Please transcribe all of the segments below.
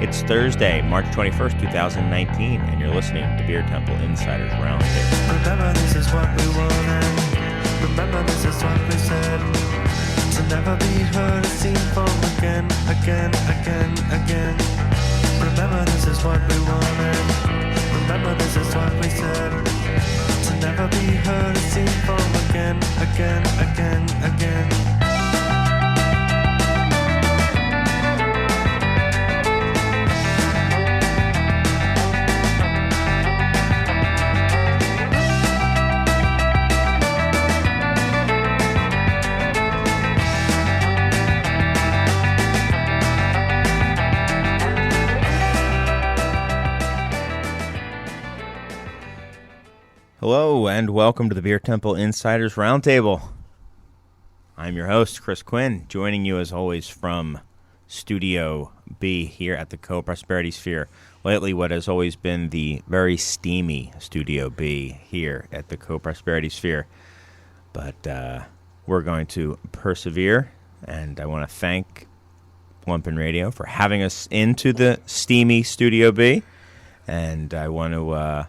It's Thursday, March 21st, 2019, and you're listening to Beer Temple Insiders Roundtable. Remember, this is what we wanted. Remember, this is what we said. To never be heard or seen from again. Remember, this is what we wanted. Remember, this is what we said. To never be heard or seen from again. Hello, and welcome to the Beer Temple Insiders Roundtable. I'm your host, Chris Quinn, joining you as always from Studio B here at the Co-Prosperity Sphere. Lately, what has always been the very steamy Studio B here at the Co-Prosperity Sphere. But we're going to persevere, and I want to thank Lumpen Radio for having us into the steamy Studio B. And I want to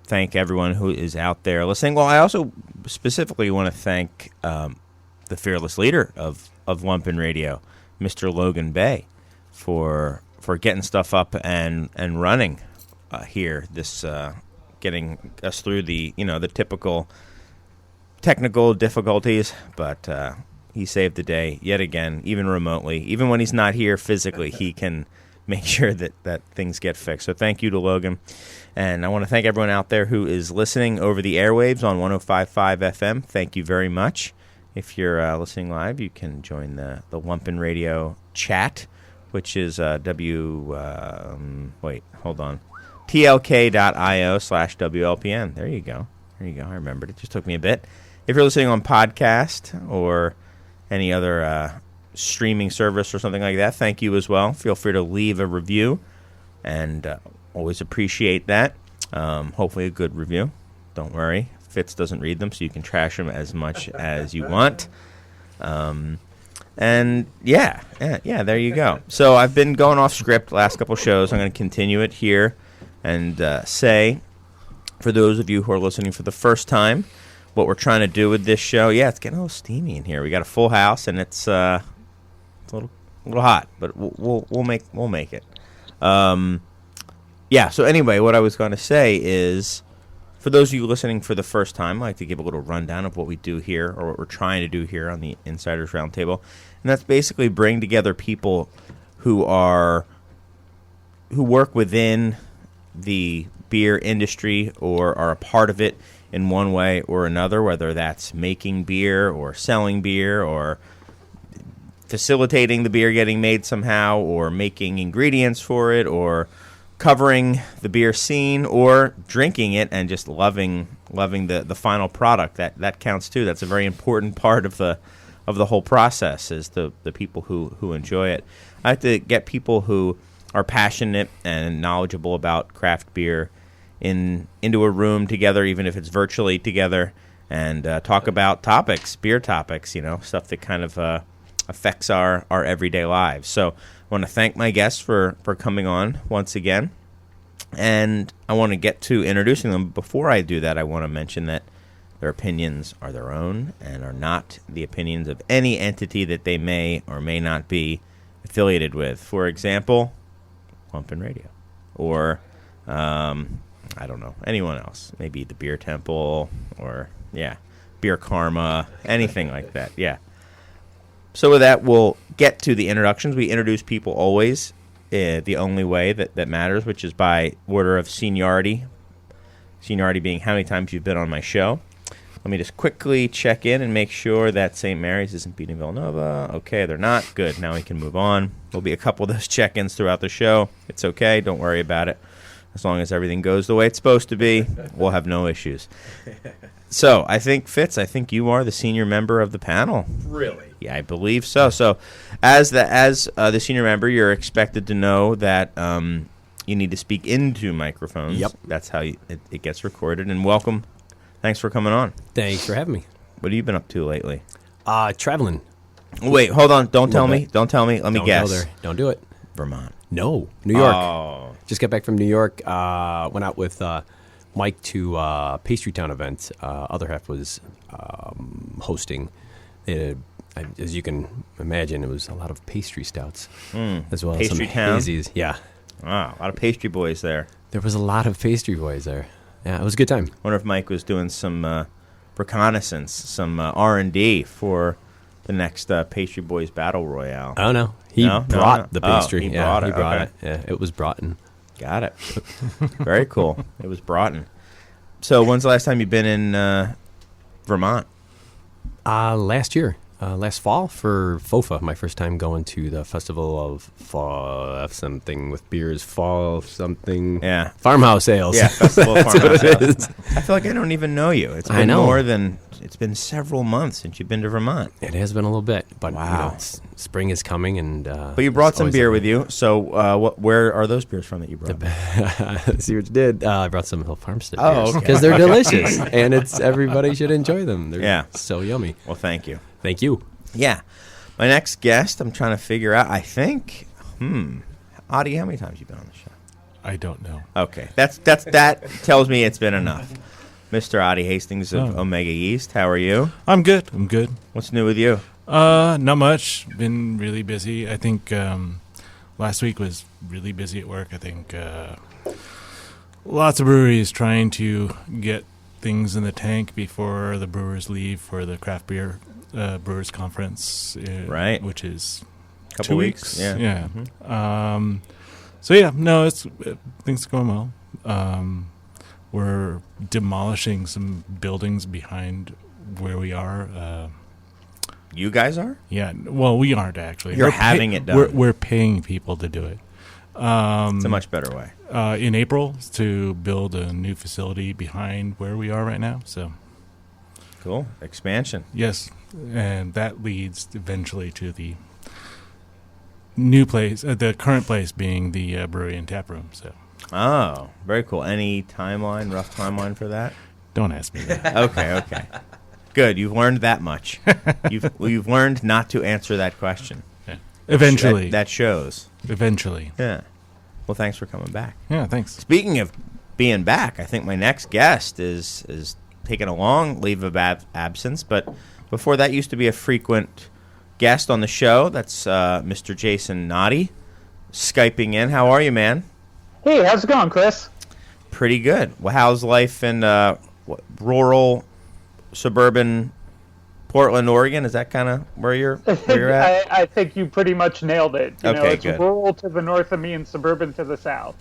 thank everyone who is out there listening. Well, I also specifically want to thank the fearless leader of Lumpen Radio, Mr. Logan Bay, for getting stuff up and running here. This getting us through the typical technical difficulties, but he saved the day yet again, even remotely. Even when he's not here physically, he can make sure that things get fixed. So thank you to Logan. And I want to thank everyone out there who is listening over the airwaves on 105.5 FM. Thank you very much. If you're listening live, you can join the Lumpen Radio chat, which is tlk.io/WLPN. There you go. I remembered. It just took me a bit. If you're listening on podcast or any other streaming service or something like that, thank you as well. Feel free to leave a review, and always appreciate that. Hopefully a good review. Don't worry, Fitz doesn't read them, so you can trash them as much as you want. And yeah, there you go. So I've been going off script last couple shows. I'm going to continue it here and say, for those of you who are listening for the first time, what we're trying to do with this show. Yeah, it's getting a little steamy in here. We got a full house, and it's a little hot, but we'll make it. Yeah, so anyway, what I was going to say is, for those of you listening for the first time, I'd like to give a little rundown of what we do here, or what we're trying to do here on the Insiders Roundtable. And that's basically bring together people who work within the beer industry or are a part of it in one way or another, whether that's making beer or selling beer or facilitating the beer getting made somehow, or making ingredients for it, or covering the beer scene, or drinking it and just loving the final product. That counts too. That's a very important part of the whole process, is the people who enjoy it. I like to get people who are passionate and knowledgeable about craft beer into a room together, even if it's virtually together, and talk about beer topics, stuff that kind of affects our everyday lives. So I want to thank my guests for coming on once again, and I want to get to introducing them. Before I do that, I want to mention that their opinions are their own and are not the opinions of any entity that they may or may not be affiliated with. For example, Lumpen Radio, or I don't know, anyone else. Maybe the Beer Temple, or Beer Karma, anything like that. Yeah. So with that, we'll get to the introductions. We introduce people always the only way that matters, which is by order of seniority. Seniority being how many times you've been on my show. Let me just quickly check in and make sure that St. Mary's isn't beating Villanova. Okay, they're not. Good. Now we can move on. There'll be a couple of those check-ins throughout the show. It's okay. Don't worry about it. As long as everything goes the way it's supposed to be, we'll have no issues. So, Fitz, I think you are the senior member of the panel. Really? Yeah, I believe so. So, as the senior member, you're expected to know that you need to speak into microphones. Yep. That's how it gets recorded. And welcome. Thanks for coming on. Thanks for having me. What have you been up to lately? Traveling. Wait, hold on. Don't tell me. Let me guess. Don't do it. Vermont. No, New York. Oh, Just got back from New York. Went out with Mike to Pastry Town event. Other half was hosting. As you can imagine, it was a lot of pastry stouts as well as some Pastry Town? hazies. Yeah, wow, a lot of pastry boys there. there was a lot of pastry boys there. Yeah, it was a good time. Wonder if Mike was doing some reconnaissance, some R&D for the next Pastry Boys Battle Royale. I don't know. He brought the pastry. Oh, he brought it. He brought Okay. it. Yeah, it was brought in. Got it. Very cool. It was Broughton. So when's the last time you've been in Vermont? Last year. Last fall for FOFA, my first time going to the Festival of Fall something with beers, fall something. Yeah. Farmhouse ales. Yeah, Festival of That's what Farmhouse it Ales. is. I feel like I don't even know you. It's I been know. it's been several months since you've been to Vermont. It has been a little bit, but Wow. spring is coming, and But you brought some beer with you. So where are those beers from that you brought? See what you did? I brought some Hill Farmstead Oh, beers okay. because they're delicious, and everybody should enjoy them. They're Yeah. so yummy. Well, thank you. Thank you. Yeah. My next guest, I'm trying to figure out, I think, Audie, how many times you been on the show? I don't know. Okay. That tells me it's been enough. Mr. Audie Hastings of Omega East, how are you? I'm good. I'm good. What's new with you? Not much. Been really busy. I think last week was really busy at work. I think lots of breweries trying to get things in the tank before the brewers leave for the craft beer brewers conference. Right. Which is Couple 2 weeks, weeks. yeah. So yeah, no, things are going well. We're demolishing some buildings behind where we are. You guys are? Yeah, well, we aren't actually. You're We're having it done. We're paying people to do it. It's a much better way. In April to build a new facility behind where we are right now. So Cool. Expansion. yes, and that leads eventually to the new place, the current place being the brewery and tap room. So Oh, very cool. Any rough timeline for that? don't ask me that. Okay. Good. You've learned that much. You've learned not to answer that question. Yeah. Eventually, That shows. eventually. Yeah. Well, thanks for coming back. Yeah, thanks. Speaking of being back, I think my next guest is taking a long leave of absence, but before that used to be a frequent guest on the show. That's Mr. Jason Notte, Skyping in. How are you, man? Hey, how's it going, Chris? Pretty good. Well, how's life in rural, suburban Portland, Oregon? Is that kind of where you're at? I think you pretty much nailed it. Okay, it's good. rural to the north of me and suburban to the south.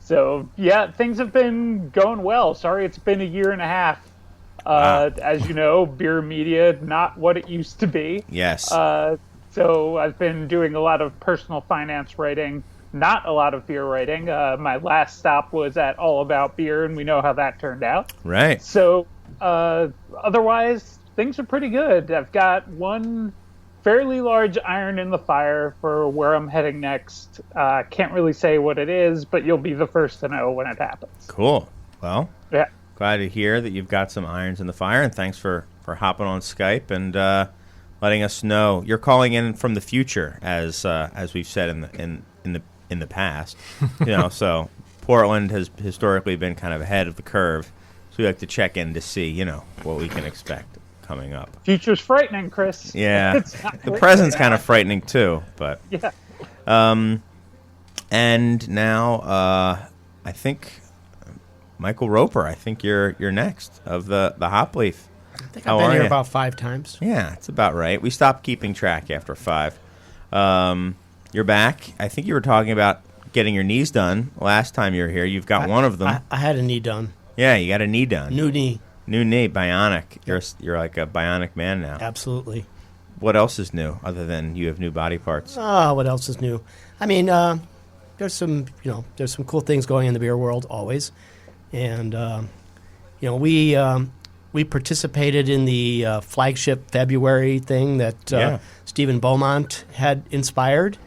So, yeah, things have been going well. Sorry it's been a year and a half. As you know, beer media, not what it used to be. Yes. So I've been doing a lot of personal finance writing, not a lot of beer writing. My last stop was at All About Beer, and we know how that turned out. Right. So otherwise, things are pretty good. I've got one fairly large iron in the fire for where I'm heading next. Can't really say what it is, but you'll be the first to know when it happens. Cool. Well, Yeah. glad to hear that you've got some irons in the fire, and thanks for hopping on Skype and letting us know. You're calling in from the future, as we've said in the past. So Portland has historically been kind of ahead of the curve, so we like to check in to see what we can expect coming up. Future's frightening, Chris. Yeah, It's not the great present's right kind now. of frightening too, but Yeah. and now I think Michael Roper. I think you're next of the Hop Leaf. I think How I've been are here you? about 5 times. Yeah, it's about right. We stopped keeping track after 5. You're back. I think you were talking about getting your knees done last time you were here. You've got one of them. I had a knee done. Yeah, you got a knee done. New knee. New knee, bionic. You're like a bionic man now. Absolutely. What else is new other than you have new body parts? What else is new? I mean, there's some cool things going in the beer world always. And, we participated in the flagship February thing that Stephen Beaumont had inspired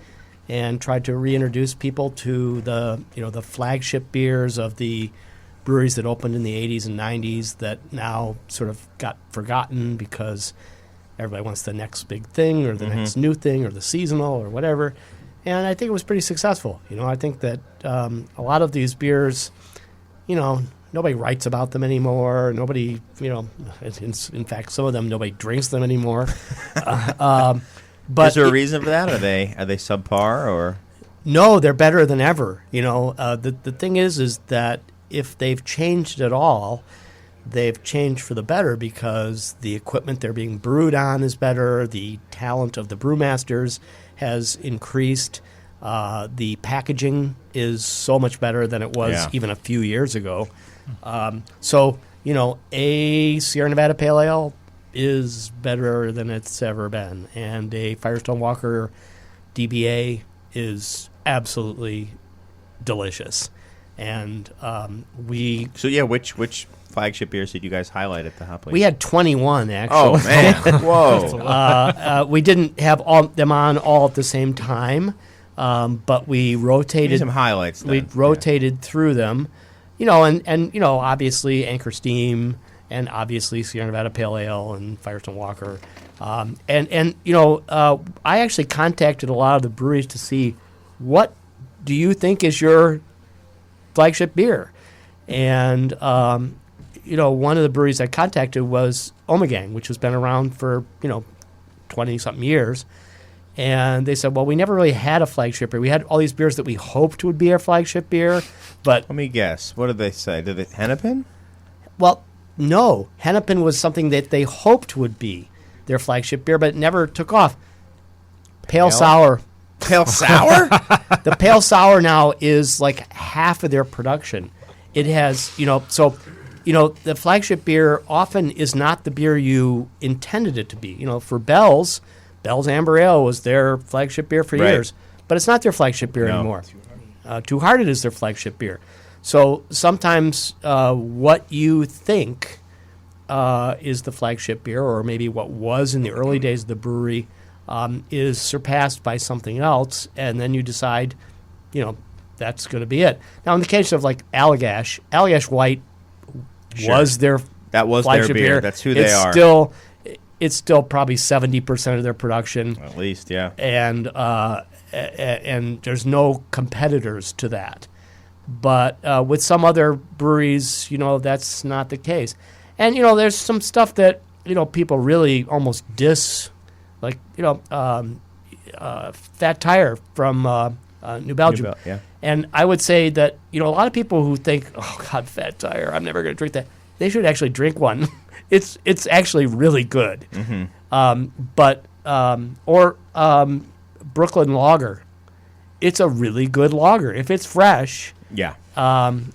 and tried to reintroduce people to the flagship beers of the breweries that opened in the 80s and 90s that now sort of got forgotten because everybody wants the next big thing or the next new thing or the seasonal or whatever. and I think it was pretty successful. I think that a lot of these beers, nobody writes about them anymore. Nobody, in fact, some of them nobody drinks them anymore. But is there a reason for that? Are they subpar or? No, they're better than ever. The thing is that if they've changed at all, they've changed for the better because the equipment they're being brewed on is better. The talent of the brewmasters has increased. The packaging is so much better than it was even a few years ago. So, a Sierra Nevada Pale Ale is better than it's ever been. And a Firestone Walker DBA is absolutely delicious. And which flagship beers did you guys highlight at the Hop Place? We had 21, actually. Oh, man. Whoa. We didn't have them on all at the same time, but we rotated. Give me some highlights then. We rotated through them, and obviously Anchor Steam and obviously Sierra Nevada Pale Ale and Firestone Walker. I actually contacted a lot of the breweries to see what do you think is your flagship beer. And, one of the breweries I contacted was Omegang, which has been around for, 20-something years. And they said, well, we never really had a flagship beer. We had all these beers that we hoped would be our flagship beer. But let me guess. What did they say? Did it Hennepin? Well, no. Hennepin was something that they hoped would be their flagship beer, but it never took off. Pale Sour. Pale Sour? The Pale Sour now is like half of their production. It has, the flagship beer often is not the beer you intended it to be. For Bell's Amber Ale was their flagship beer for years, but it's not their flagship beer anymore. Two Hearted is their flagship beer. So sometimes what you think is the flagship beer, or maybe what was in the early days of the brewery, is surpassed by something else, and then you decide, that's going to be it. Now, in the case of like Allagash White was their flagship beer. That's who they are. It's still probably 70% of their production, at least, yeah. And there's no competitors to that. But with some other breweries, that's not the case. And there's some stuff that people really almost diss, like Fat Tire from New Belgium. Yeah. And I would say that a lot of people who think, oh God, Fat Tire, I'm never going to drink that. They should actually drink one. It's actually really good. Mm-hmm. Brooklyn Lager. It's a really good lager if it's fresh. Yeah.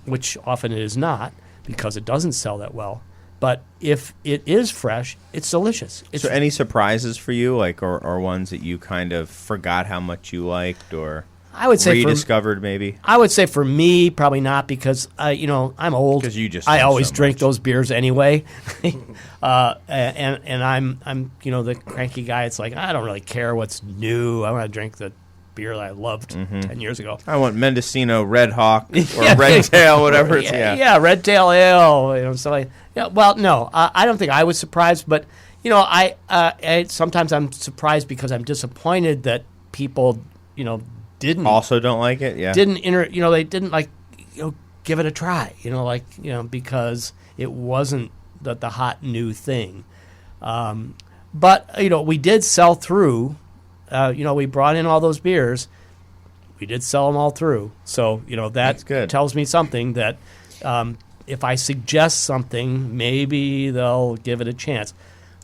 Which often it is not because it doesn't sell that well. But if it is fresh, it's delicious. So any surprises for you, or ones that you kind of forgot how much you liked, or I would say rediscovered maybe? I would say for me, probably not, because I'm old. Because you just I always drink those beers anyway, and I'm the cranky guy. It's like I don't really care what's new. I want to drink the beer that I loved 10 years ago. I want Mendocino Red Hawk or Red Tail, whatever. Red Tail Ale. Well, no, I don't think I was surprised, but I sometimes I'm surprised because I'm disappointed that people didn't also don't like it. Yeah, they didn't give it a try. Because it wasn't the hot new thing. But we did sell through. We brought in all those beers. We did sell them all through. So, that's good. Tells me something that if I suggest something, maybe they'll give it a chance.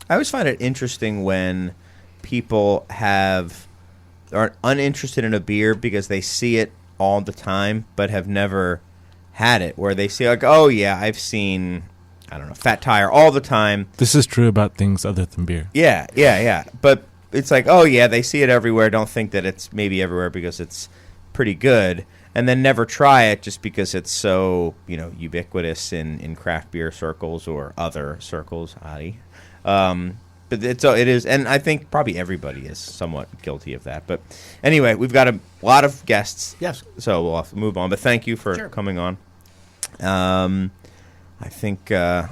I always find it interesting when people are uninterested in a beer because they see it all the time but have never had it, where they say, like, oh, yeah, I've seen, I don't know, Fat Tire all the time. This is true about things other than beer. Yeah. But it's like, oh, yeah, they see it everywhere. Don't think that it's maybe everywhere because it's pretty good, and then never try it just because it's so, ubiquitous in craft beer circles or other circles, but it is, and I think probably everybody is somewhat guilty of that. But anyway, we've got a lot of guests. Yes. So we'll have to move on. But thank you for coming on. I think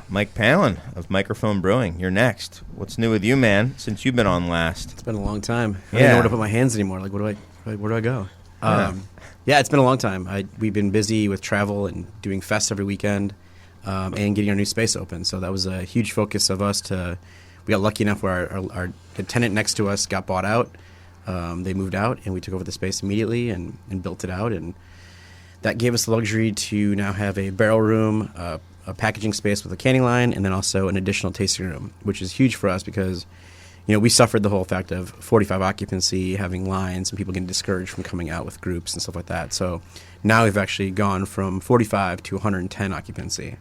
Mike Pallen of Microphone Brewing, you're next. What's new with you, man, since you've been on last? It's been a long time. I don't know where to put my hands anymore. Like, what do I... where do I go? Yeah, it's been a long time. We've been busy with travel and doing fests every weekend, and getting our new space open. So that was a huge focus of us. We got lucky enough where our tenant next to us got bought out. They moved out, and we took over the space immediately and built it out. And that gave us the luxury to now have a barrel room, a packaging space with a canning line, and then also an additional tasting room, which is huge for us because, we suffered the whole fact of 45 occupancy, having lines, and people getting discouraged from coming out with groups and stuff like that. So now we've actually gone from 45 to 110 occupancy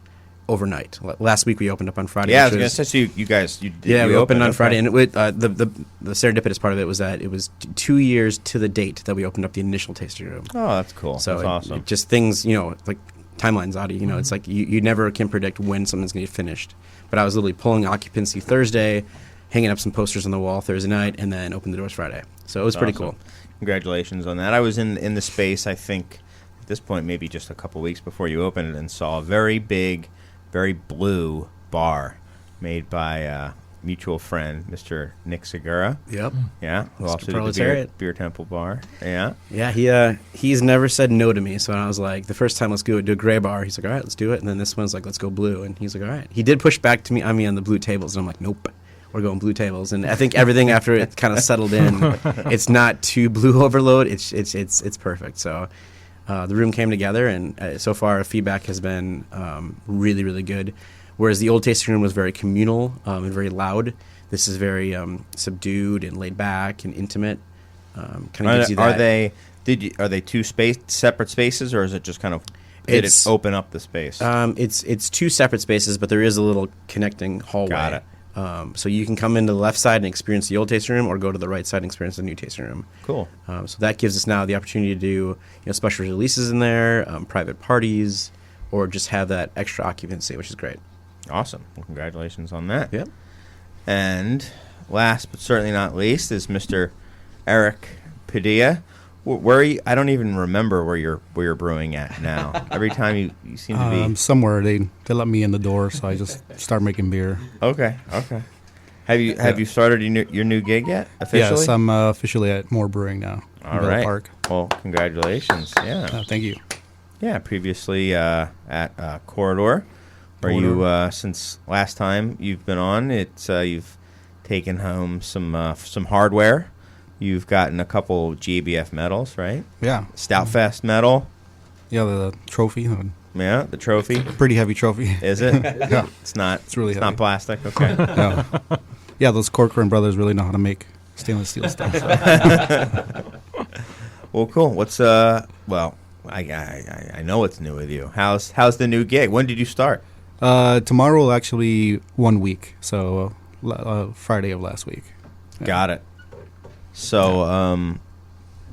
overnight. Last week we opened up on Friday. Yeah, I was going to say, so you guys, we opened on Friday, and the serendipitous part of it was that it was 2 years to the date that we opened up the initial tasting room. Oh, that's cool. So that's awesome. Just things, like timelines, Audie. It's like you never can predict when something's going to get finished. But I was literally pulling occupancy Thursday, hanging up some posters on the wall Thursday night, and then opened the doors Friday. So it was pretty cool. Congratulations on that. I was in the space, I think, at this point, maybe just a couple weeks before you opened it, and saw a very big, very blue bar made by a mutual friend, Mr. Nick Segura. Yep. Yeah, who Mr. also did the beer Temple bar. Yeah. Yeah, he's never said no to me. So I was like, the first time, let's do a gray bar. He's like, all right, let's do it. And then this one's like, let's go blue. And he's like, all right. He did push back to me on the blue tables, and I'm like, nope. We're going blue tables, and I think everything after it kind of settled in, it's not too blue overload. It's perfect. So the room came together, and so far feedback has been really, really good. Whereas the old tasting room was very communal and very loud, this is very subdued and laid back and intimate. Kind of gives you that. Are they two separate spaces, or is it just kind of did it open up the space? It's two separate spaces, but there is a little connecting hallway. Got it. So you can come into the left side and experience the old tasting room, or go to the right side and experience the new tasting room. Cool. So that gives us now the opportunity to do special releases in there, private parties, or just have that extra occupancy, which is great. Awesome. Well, congratulations on that. Yep. And last but certainly not least is Mr. Eric Padilla. Where are you? I don't even remember where you're brewing at now. Every time you seem to be somewhere. They let me in the door, so I just start making beer. Okay. Have you started your new gig yet? Officially? Yes, I'm officially at Moore Brewing now. All right. Park. Well, congratulations. Yeah. Thank you. Yeah. Previously at Corridor, where you since last time you've been on, you've taken home some hardware. You've gotten a couple GABF medals, right? Yeah. Stoutfest medal. Yeah, the trophy. Yeah, the trophy. Pretty heavy trophy. Is it? Yeah. It's not. It's really heavy. Not plastic. Okay. Yeah, those Corcoran brothers really know how to make stainless steel stuff. Well, cool. What's Well, I know what's new with you. How's the new gig? When did you start? Tomorrow will actually 1 week. So Friday of last week. Yeah. Got it. So,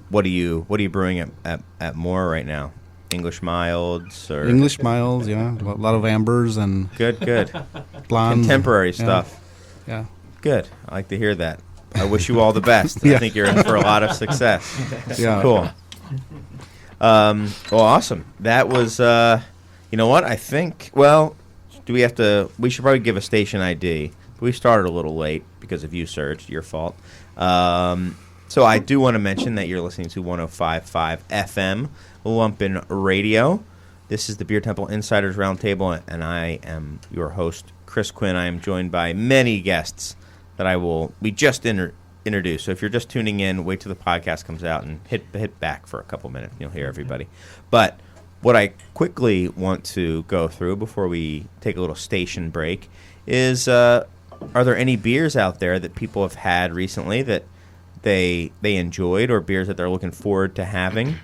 what are you brewing at Moore right now? English milds or English milds? Yeah, a lot of ambers and good blondes, contemporary stuff. Yeah, good. I like to hear that. I wish you all the best. I think you're in for a lot of success. Yeah, cool. Well, awesome. That was. You know what? I think. Well, we should probably give a station ID. We started a little late because of you, Serge. Your fault. So I do want to mention that you're listening to 105.5 FM Lumpin Radio. This is the Beer Temple Insiders Roundtable, and I am your host, Chris Quinn. I am joined by many guests that we just introduced. So if you're just tuning in, wait till the podcast comes out and hit back for a couple minutes. You'll hear everybody. But what I quickly want to go through before we take a little station break is, are there any beers out there that people have had recently that they enjoyed, or beers that they're looking forward to having?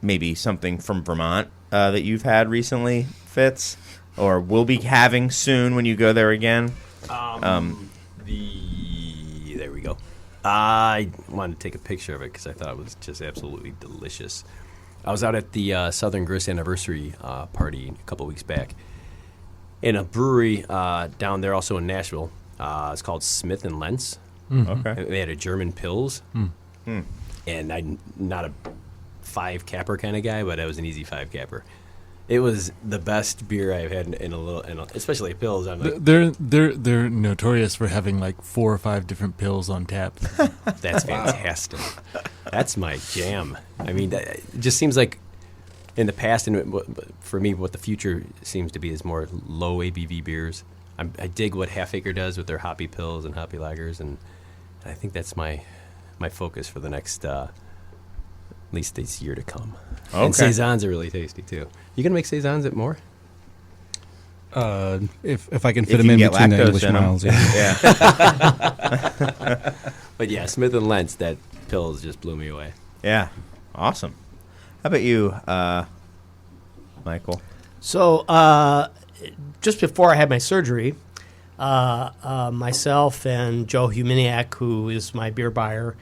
Maybe something from Vermont that you've had recently, Fitz, or will be having soon when you go there again. There we go. I wanted to take a picture of it because I thought it was just absolutely delicious. I was out at the Southern Grist anniversary party a couple weeks back in a brewery down there, also in Nashville. It's called Smith and Lentz. Okay. They had a German Pils, and I'm not a 5-capper kind of guy, but I was an easy 5-capper. It was the best beer I've had in especially pills. I'm like, They're notorious for having like 4 or 5 different pills on tap. that's fantastic. That's my jam. I mean, it just seems like in the past, and for me, what the future seems to be is more low ABV beers. I dig what Half Acre does with their hoppy pills and hoppy lagers, and I think that's my focus for the next at least this year to come. Okay. And saisons are really tasty too. You gonna make saisons at more? If I can fit If them you in get between the lactose English in 'em. miles, yeah. Yeah. But yeah, Smith and Lentz, that pills just blew me away. Yeah. Awesome. How about you, Michael? So just before I had my surgery, myself and Joe Huminiak, who is my beer buyer,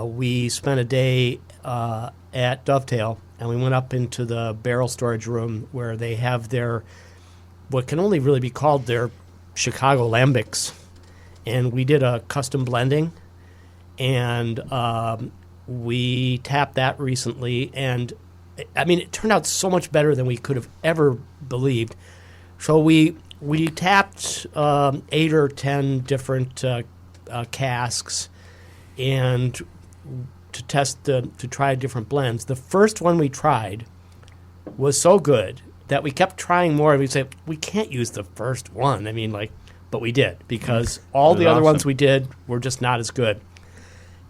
we spent a day at Dovetail, and we went up into the barrel storage room where they have their, what can only really be called their Chicago lambics. And we did a custom blending, and we tapped that recently. And, I mean, it turned out so much better than we could have ever believed. So we tapped 8 or 10 different casks, and to test to try different blends. The first one we tried was so good that we kept trying more. And we said we can't use the first one. I mean, but we did, because all the other ones we did were just not as good.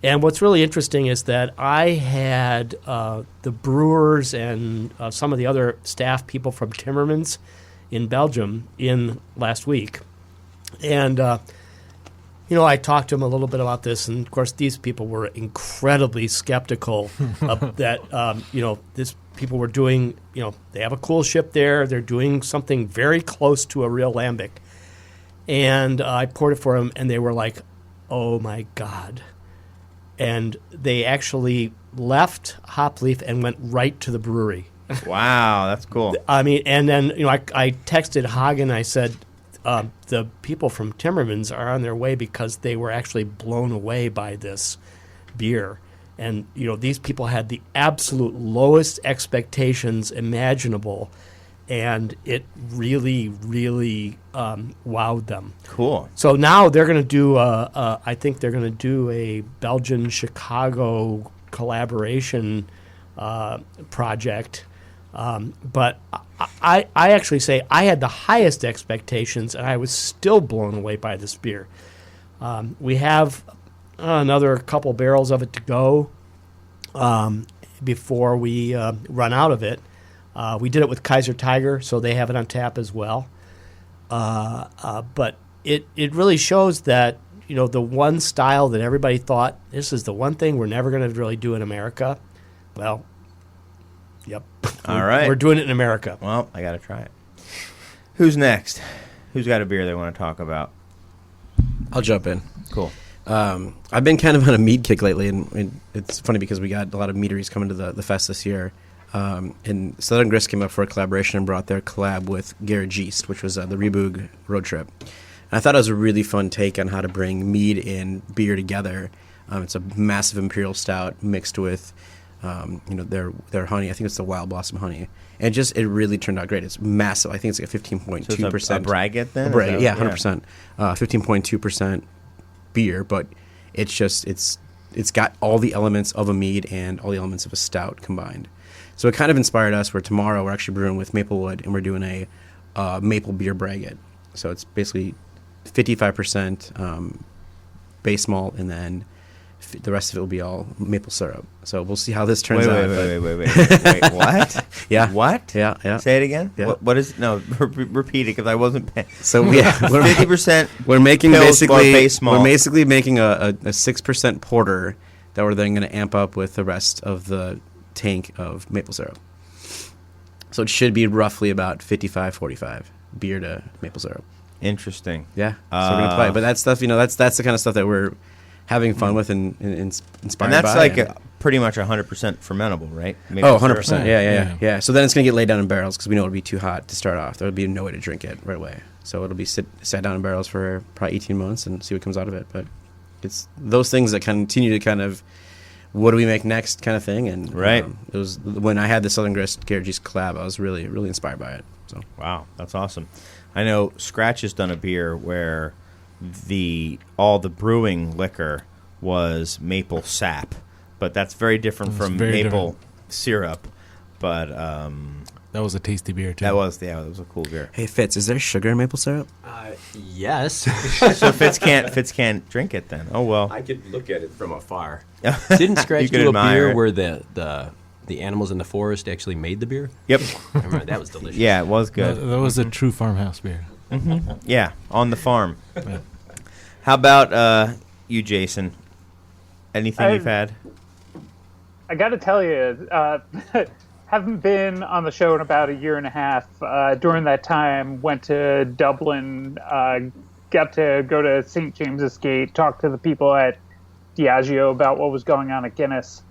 And what's really interesting is that I had the brewers and some of the other staff people from Timmermans in Belgium in last week. And, I talked to them a little bit about this. And, of course, these people were incredibly skeptical of that, this people were doing, they have a cool ship there. They're doing something very close to a real lambic. And I poured it for them, and they were like, oh, my God. And they actually left Hop Leaf and went right to the brewery. Wow, that's cool. I mean, and then I texted Hagen. I said the people from Timmermans are on their way because they were actually blown away by this beer. And these people had the absolute lowest expectations imaginable, and it really, really wowed them. Cool. So now they're going to do. I think they're going to do a Belgian-Chicago collaboration project. But I actually say I had the highest expectations, and I was still blown away by this beer. We have another couple barrels of it to go before we run out of it. We did it with Kaiser Tiger, so they have it on tap as well. But it really shows that the one style that everybody thought this is the one thing we're never going to really do in America. Well, yep. All right. We're doing it in America. Well, I got to try it. Who's next? Who's got a beer they want to talk about? I'll jump in. Cool. I've been kind of on a mead kick lately, and it's funny because we got a lot of meaderies coming to the fest this year. And Southern Grist came up for a collaboration and brought their collab with Gerrit Geest, which was the Reboog road trip. And I thought it was a really fun take on how to bring mead and beer together. It's a massive imperial stout mixed with their honey. I think it's the Wild Blossom honey. And it really turned out great. It's massive. I think it's like a 15.2%. So a braggot then? A braggot, yeah, 100%. 15.2% beer, but it's got all the elements of a mead and all the elements of a stout combined. So it kind of inspired us where tomorrow we're actually brewing with Maplewood, and we're doing a maple beer braggot. So it's basically 55% base malt, and then the rest of it will be all maple syrup. So we'll see how this turns out. Wait, what? Yeah. What? Yeah. Say it again? Yeah. What is... No, repeat it, because I wasn't paying. So we're 50% we're making pills basically... or base malt. We're basically making a 6% porter that we're then going to amp up with the rest of the tank of maple syrup. So it should be roughly about 55-45 beer to maple syrup. Interesting. Yeah. So we're going to play. But that stuff, that's the kind of stuff that we're having fun with and inspired by. And that's like pretty much 100% fermentable, right? Maple 100%. Syrup. Yeah. So then it's going to get laid down in barrels because we know it'll be too hot to start off. There will be no way to drink it right away. So it'll be sat down in barrels for probably 18 months and see what comes out of it. But it's those things that continue to kind of what do we make next kind of thing. And Right. it was when I had the Southern Garrett G's collab, I was really, really inspired by it. So Wow, that's awesome. I know Scratch has done a beer where all the brewing liquor was maple sap, but that's very different from very maple syrup. But That was a tasty beer too. that was a cool beer. hey Fitz, is there sugar in maple syrup? Yes. So Fitz can't drink it then. Oh well. I could look at it from afar. You Didn't Scratch could do a admire beer it. where the animals in the forest actually made the beer? Yep. I remember that was delicious. Yeah, it was good. That was a true farmhouse beer. Yeah, on the farm. Yeah. How about you, Jason? Anything you've had? I got to tell you, haven't been on the show in about a year and a half. During that time, went to Dublin, got to go to St. James's Gate, talk to the people at Diageo about what was going on at Guinness.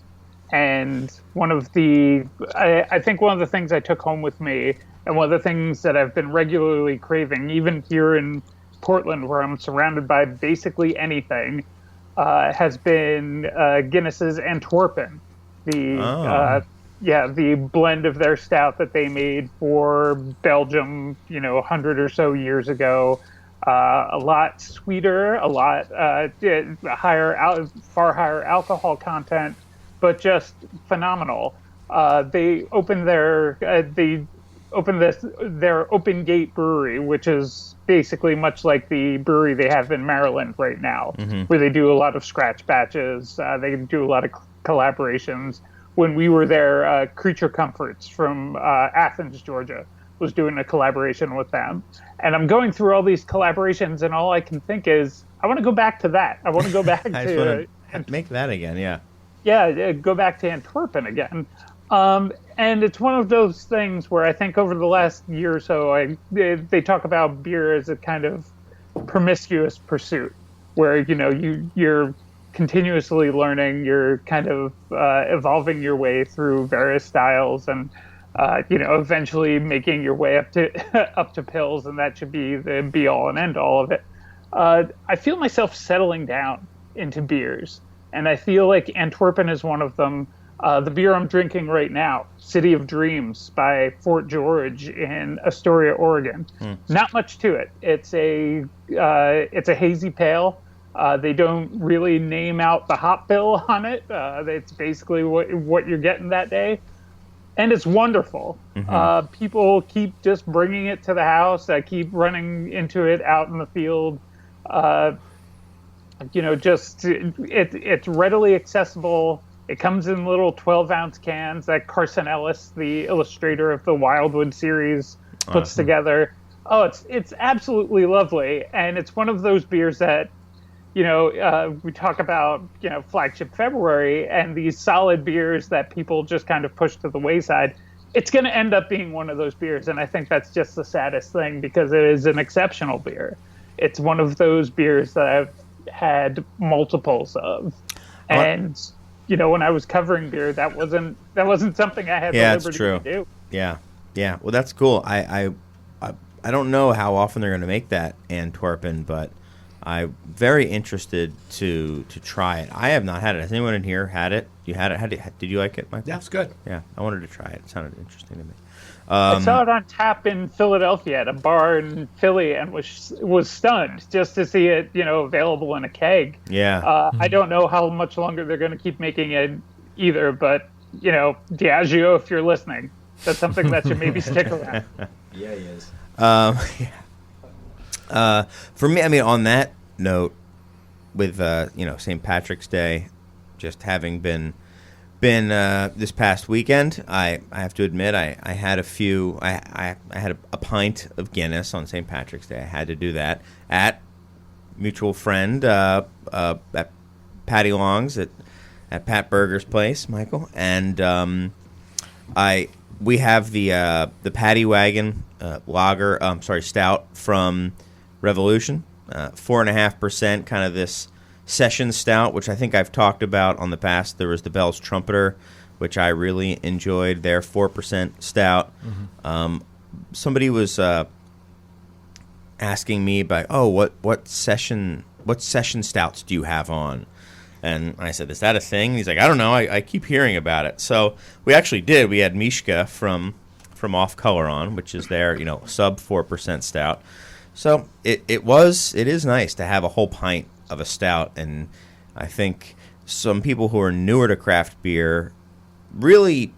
And I think one of the things I took home with me, and one of the things that I've been regularly craving, even here in Portland, where I'm surrounded by basically anything, has been Guinness's Antwerpen. The blend of their stout that they made for Belgium, 100 or so years ago. A lot sweeter, a lot far higher alcohol content, but just phenomenal. They opened their Open Gate Brewery, which is basically much like the brewery they have in Maryland right now, where they do a lot of scratch batches. They do a lot of collaborations. When we were there, Creature Comforts from Athens, Georgia, was doing a collaboration with them. And I'm going through all these collaborations, and all I can think is, I want to go back to that. I want to go back I just to want to make that again. Yeah. go back to Antwerpen again. And it's one of those things where I think over the last year or so, they talk about beer as a kind of promiscuous pursuit, where you're continuously learning, you're kind of evolving your way through various styles, and eventually making your way up to pills, and that should be the be all and end all of it. I feel myself settling down into beers, and I feel like Antwerpen is one of them. The beer I'm drinking right now, City of Dreams by Fort George in Astoria, Oregon. Not much to it. It's a hazy pale. They don't really name out the hop bill on it. It's basically what you're getting that day. And it's wonderful. People keep just bringing it to the house. I keep running into it out in the field. It's readily accessible. It comes in little 12-ounce cans that Carson Ellis, the illustrator of the Wildwood series, puts together. Oh, it's absolutely lovely. And it's one of those beers that, we talk about, flagship February and these solid beers that people just kind of push to the wayside. It's going to end up being one of those beers. And I think that's just the saddest thing, because it is an exceptional beer. It's one of those beers that I've had multiples of. And, when I was covering beer, that wasn't something I had the liberty to do. Yeah. Well, that's cool. I don't know how often they're going to make that Antwerpen, but I'm very interested to try it. I have not had it. Has anyone in here had it? You had it? Did you like it, Michael? Yeah, it's good. Yeah, I wanted to try it. It sounded interesting to me. I saw it on tap in Philadelphia at a bar in Philly, and was stunned just to see it, available in a keg. Yeah. I don't know how much longer they're going to keep making it either, but Diageo, if you're listening, that's something that should maybe stick around. Yeah, he is. For me, I mean, on that note, with St. Patrick's Day, just having been this past weekend, I have to admit I had a few. I had a pint of Guinness on St. Patrick's Day. I had to do that at mutual friend at Patty Long's at Pat Berger's place, Michael, and we have the Paddy Wagon stout from Revolution, 4.5%, kind of this session stout, which I think I've talked about on the past. There was the Bell's Trumpeter, which I really enjoyed. Their 4% stout. Somebody was asking me about, what session stouts do you have on? And I said, is that a thing? He's like, I don't know. I keep hearing about it. So we actually did. We had Mishka from Off Color on, which is their, sub 4% stout. So it is nice to have a whole pint of a stout. And I think some people who are newer to craft beer really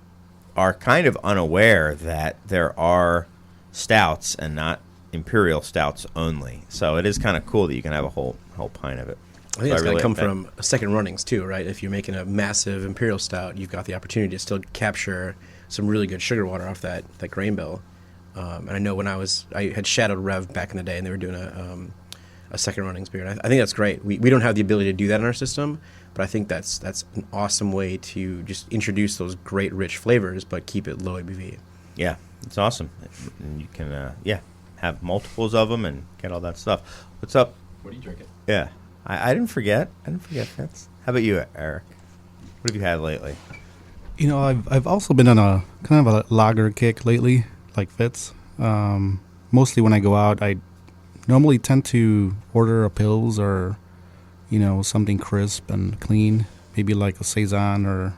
are kind of unaware that there are stouts and not imperial stouts only. So it is kind of cool that you can have a whole pint of it. I think it's going to come from second runnings too, right? If you're making a massive imperial stout, you've got the opportunity to still capture some really good sugar water off that grain bill. And I know when I had shadowed Rev back in the day, and they were doing a second runnings beer. And I think that's great. We don't have the ability to do that in our system, but I think that's an awesome way to just introduce those great rich flavors, but keep it low ABV. Yeah, it's awesome. And you can have multiples of them and get all that stuff. What's up? What are you drinking? Yeah. I didn't forget. Fitz. How about you, Eric? What have you had lately? I've also been on a kind of a lager kick lately, like Fitz. Mostly when I go out, I normally tend to order a Pils or, something crisp and clean, maybe like a Saison or,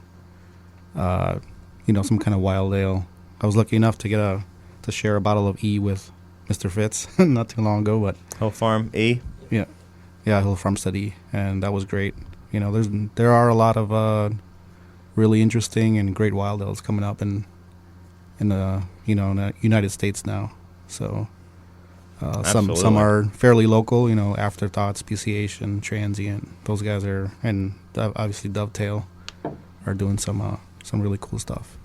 some kind of wild ale. I was lucky enough to share a bottle of E with Mr. Fitz not too long ago, but Hill Farm E. Yeah, Hill Farmstead E, and that was great. There are a lot of really interesting and great wild ales coming up in the United States now. So some are fairly local. Afterthoughts, PCH, and Transient. Those guys are, and obviously Dovetail are doing some really cool stuff.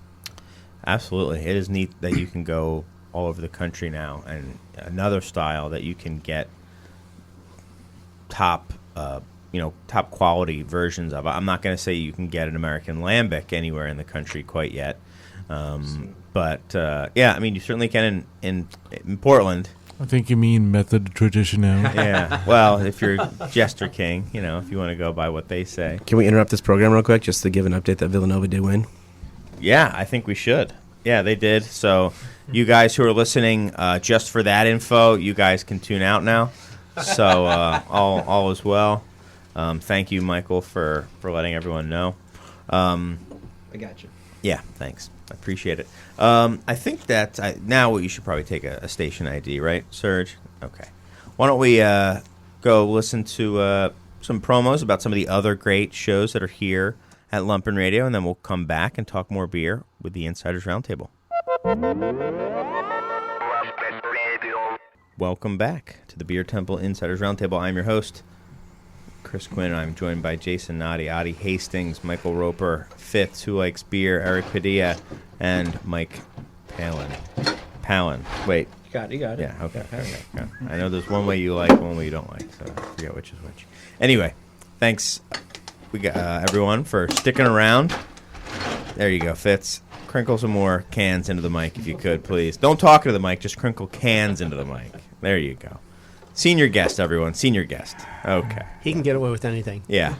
Absolutely, it is neat that you can go all over the country now, and another style that you can get top quality versions of. I'm not going to say you can get an American Lambic anywhere in the country quite yet, but you certainly can in Portland. I think you mean method traditional. Yeah, well, if you're Jester King, if you want to go by what they say. Can we interrupt this program real quick just to give an update that Villanova did win? Yeah, I think we should. Yeah, they did. So you guys who are listening, just for that info, you guys can tune out now. So all is well. Thank you, Michael, for letting everyone know. I got you. Yeah, thanks. I appreciate it. I think that now you should probably take a station ID, right, Serge? Okay. Why don't we go listen to some promos about some of the other great shows that are here at Lumpen Radio, and then we'll come back and talk more beer with the Insiders Roundtable. Welcome back to the Beer Temple Insiders Roundtable. I'm your host, Chris Quinn, and I'm joined by Jason Noddy, Adi Hastings, Michael Roper, Fitz, Who Likes Beer, Eric Padilla, and Mike Pallen. Wait. You got it. Yeah, okay. I know there's one way you like, one way you don't like, so I forget which is which. Anyway, thanks everyone for sticking around. There you go, Fitz. Crinkle some more cans into the mic if you could, please. Don't talk into the mic, just crinkle cans into the mic. There you go. Senior guest, everyone. Senior guest. Okay. He can get away with anything. Yeah.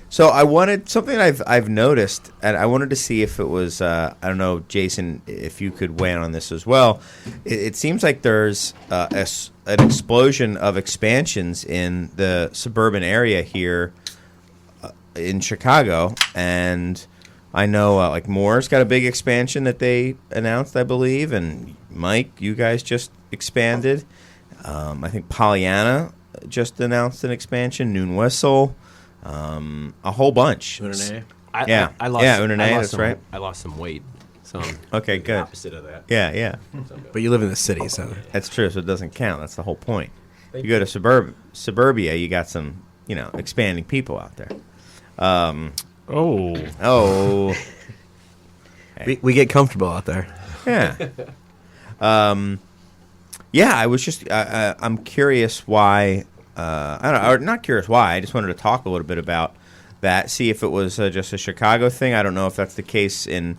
So I wanted something I've noticed, and I wanted to see if it was I don't know, Jason, if you could weigh in on this as well. It seems like there's an explosion of expansions in the suburban area here in Chicago, and I know like Moore's got a big expansion that they announced, I believe, and Mike, you guys just expanded. I think Pollyanna just announced an expansion. Noon Whistle. A whole bunch. Unanay. I lost Unanay, that's some, right. I lost some weight. So okay, the good. opposite of that. Yeah. But you live in the city, so That's true, so it doesn't count. That's the whole point. You go to suburbia, you got some, expanding people out there. Oh. we get comfortable out there. Yeah. I was just I'm curious why I don't know, or not curious why. I just wanted to talk a little bit about that, see if it was just a Chicago thing. I don't know if that's the case in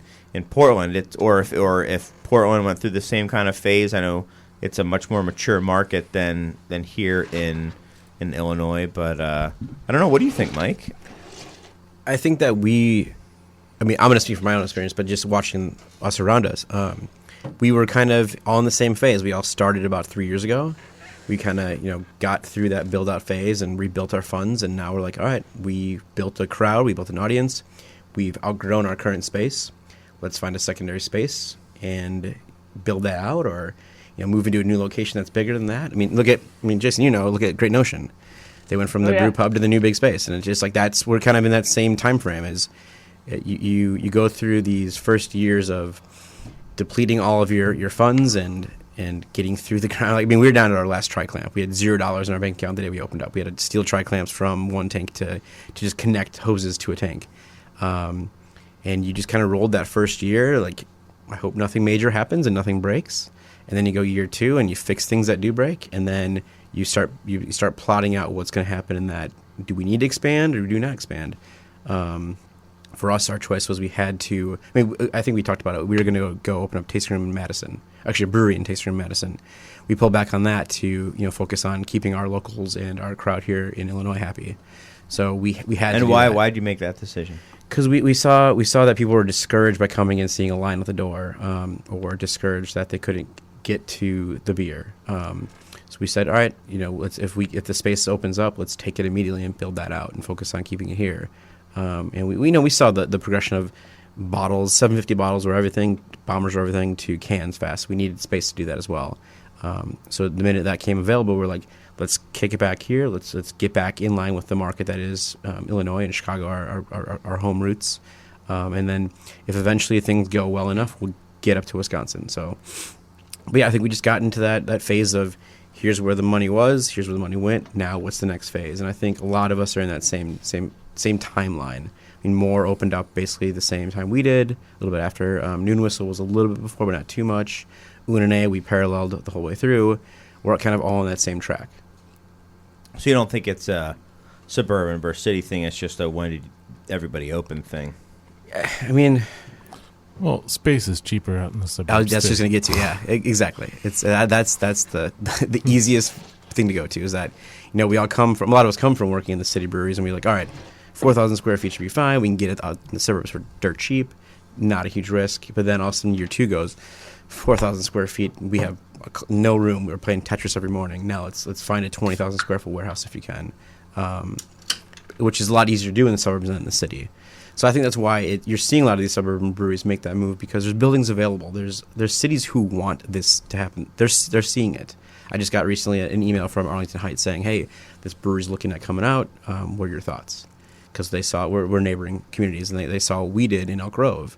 Portland, or if Portland went through the same kind of phase. I know it's a much more mature market than here in Illinois, but I don't know. What do you think, Mike? I think that I'm going to speak from my own experience, but just watching us around us, we were kind of all in the same phase. We all started about 3 years ago, we kind of got through that build out phase and rebuilt our funds, and now we're like, all right, we built a crowd, we built an audience, we've outgrown our current space. Let's find a secondary space and build that out, or move into a new location that's bigger than that. Jason, look at Great Notion. They went from the brew pub to the new big space, and it's just like we're kind of in that same time frame as you go through these first years of depleting all of your funds and getting through the ground. We were down at our last tri-clamp. We had $0 in our bank account the day we opened up. We had to steal tri-clamps from one tank to just connect hoses to a tank. And you just kind of rolled that first year, like, I hope nothing major happens and nothing breaks. And then you go year 2 and you fix things that do break. And then you start plotting out what's going to happen in that. Do we need to expand or do we not expand? For us, our choice was we had to. I think we talked about it. We were going to go open up tasting room in Madison, actually a brewery in tasting room in Madison. We pulled back on that to focus on keeping our locals and our crowd here in Illinois happy. So we had. And to why did you make that decision? Because we saw that people were discouraged by coming and seeing a line at the door, or discouraged that they couldn't get to the beer. So we said, all right, if the space opens up, let's take it immediately and build that out and focus on keeping it here. And we saw the progression of bottles, 750 bottles were everything, bombers were everything, to cans fast. We needed space to do that as well. So the minute that came available, we're like, let's kick it back here. Let's get back in line with the market that is Illinois and Chicago, our home roots. And then if eventually things go well enough, we'll get up to Wisconsin. So, but yeah, I think we just got into that phase of here's where the money was, here's where the money went. Now what's the next phase? And I think a lot of us are in that same timeline. Moore opened up basically the same time we did, a little bit after. Noon Whistle was a little bit before, but not too much. Unane, we paralleled the whole way through. We're kind of all on that same track. So you don't think it's a suburban versus city thing? It's just a when did everybody open thing? Well, space is cheaper out in the suburbs. That's just going to get to exactly. It's that's the easiest thing to go to is that a lot of us come from working in the city breweries, and we're like, all right, 4,000 square feet should be fine. We can get it out in the suburbs for dirt cheap, not a huge risk. But then all of a sudden year 2 goes, 4,000 square feet, we have no room. We're playing Tetris every morning. Now let's find a 20,000 square foot warehouse if you can, which is a lot easier to do in the suburbs than in the city. So I think that's why you're seeing a lot of these suburban breweries make that move, because there's buildings available. There's cities who want this to happen. They're seeing it. I just got recently an email from Arlington Heights saying, hey, this brewery's looking at coming out. What are your thoughts? Because they saw we're neighboring communities, and they saw what we did in Elk Grove.